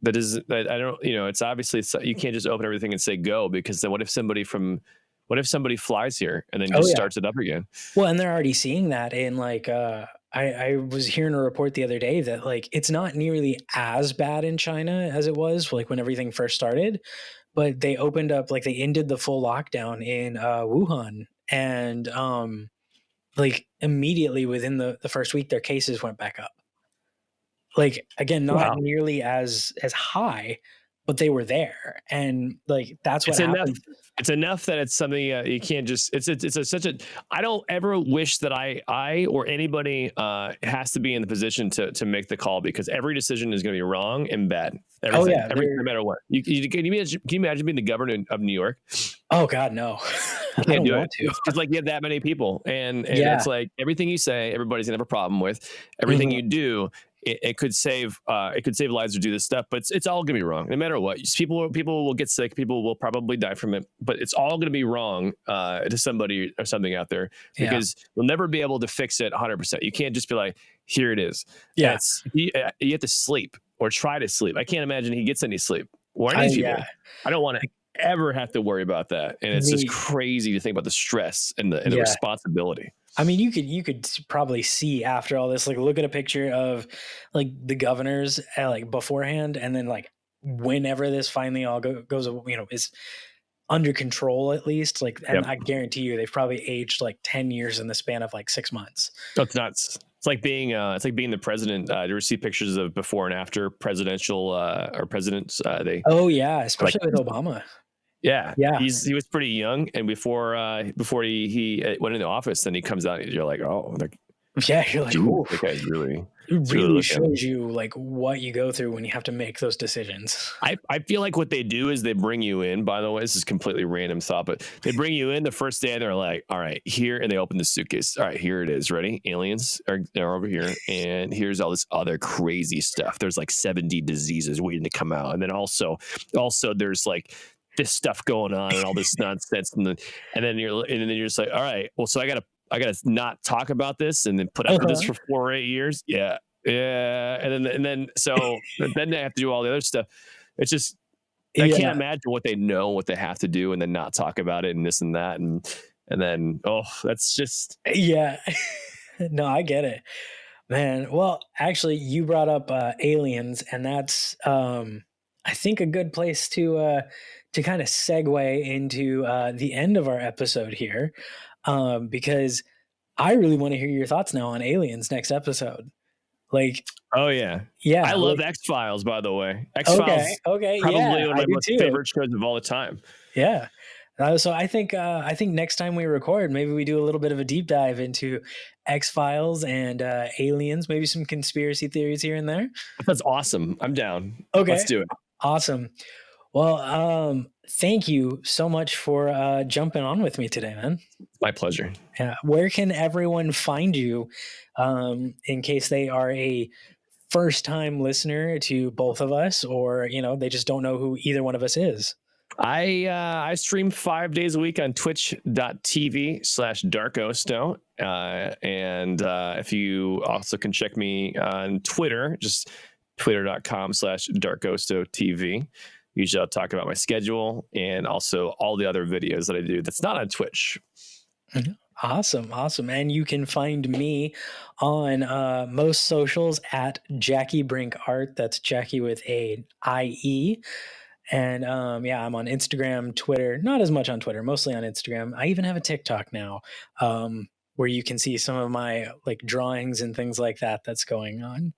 I don't, it's obviously you can't just open everything and say go, because then what if somebody flies here and then Oh just yeah. starts it up again? Well, and they're already seeing that in like I was hearing a report the other day that like it's not nearly as bad in China as it was like when everything first started, but they opened up, like they ended the full lockdown in Wuhan, and like immediately within the first week, their cases went back up. Like, again, not Wow. nearly as high, but they were there. And like, that's what It's enough. happened. It's enough that it's something you can't just. Such a. I don't ever wish that I or anybody has to be in the position to make the call, because every decision is going to be wrong and bad. Oh Everything, yeah, no matter what. Can you imagine being the governor of New York? oh God, no. You I can't don't do it. want to. It's just like you have that many people, and Yeah. it's like everything you say, everybody's gonna have a problem with. Everything Mhm. you do, it could save lives to do this stuff, but it's all gonna be wrong no matter what. People will get sick. People will probably die from it, but it's all gonna be wrong to somebody or something out there, Yeah. because you'll never be able to fix it 100%. You can't just be like, here it is. And Yeah. you have to sleep or try to sleep. I can't imagine he gets any sleep, or any of these people. Yeah. I don't want to ever have to worry about that, and it's just Me, crazy to think about the stress and the yeah. responsibility. I mean, you could probably see after all this, like look at a picture of like the governors like beforehand, and then like whenever this finally all goes, is under control at least. Like, and Yep. I guarantee you, they've probably aged like 10 years in the span of like 6 months. That's nuts. It's like being the president. Do you ever see pictures of before and after presidential or presidents? They Oh yeah, like, especially with Obama. yeah, Yeah. he was pretty young, and before he went into office, then he comes out and you're like, oh, Yeah, you're like, dude, ooh, that guy's really. it Really really looking. shows you like what you go through when you have to make those decisions. I feel like what they do is they bring you in, by the way, this is completely random thought, but they bring you in the first day and they're like, all right, here, and they open the suitcase. All right, here it is. Ready? Aliens are over here. And here's all this other crazy stuff. There's like 70 diseases waiting to come out. And then also there's like this stuff going on and all this nonsense. And then you're just like, all right, well, so I gotta not talk about this and then put up with this for 4 or 8 years. Yeah. Yeah. And then so then they have to do all the other stuff. It's just, I Yeah. can't imagine what they know, what they have to do, and then not talk about it and this and that. And then, that's just. Yeah. No, I get it, man. Well, actually, you brought up aliens, and that's I think a good place to kind of segue into the end of our episode here, because I really want to hear your thoughts now on aliens next episode. Like, Oh yeah. yeah, I love like, X-Files, by the way. X-Files, okay, probably yeah, one of I my do most too. favorite shows of all the time. Yeah. So I think next time we record, maybe we do a little bit of a deep dive into X-Files and aliens, maybe some conspiracy theories here and there. That's awesome. I'm down. Okay. Let's do it. Awesome. Well, thank you so much for jumping on with me today, man. My pleasure. Yeah. Where can everyone find you in case they are a first-time listener to both of us, or, they just don't know who either one of us is? I stream 5 days a week on twitch.tv/Darkosto. And if you also can check me on Twitter, just twitter.com/DarkostoTV. Usually I'll talk about my schedule and also all the other videos that I do that's not on Twitch. Awesome. And you can find me on most socials at Jackie Brink Art. That's Jackie with a IE. And I'm on Instagram, Twitter, not as much on Twitter, mostly on Instagram. I even have a TikTok now, where you can see some of my like drawings and things like that that's going on.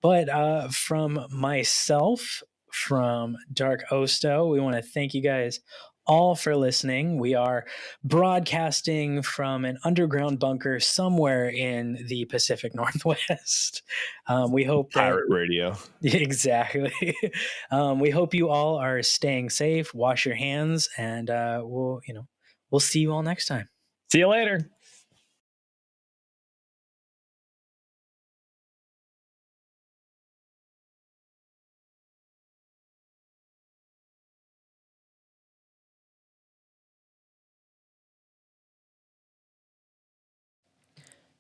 But from myself, from Darkosto, we want to thank you guys all for listening. We are broadcasting from an underground bunker somewhere in the Pacific Northwest. We hope that Pirate radio. Exactly. We hope you all are staying safe. Wash your hands, and we'll see you all next time. See you later.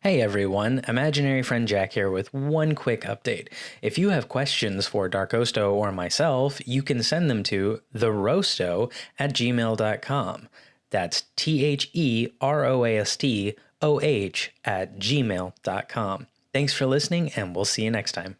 Hey everyone, Imaginary Friend Jack here with one quick update. If you have questions for Darkosto or myself, you can send them to theroasto@gmail.com. That's TheRoastoh@gmail.com. Thanks for listening, and we'll see you next time.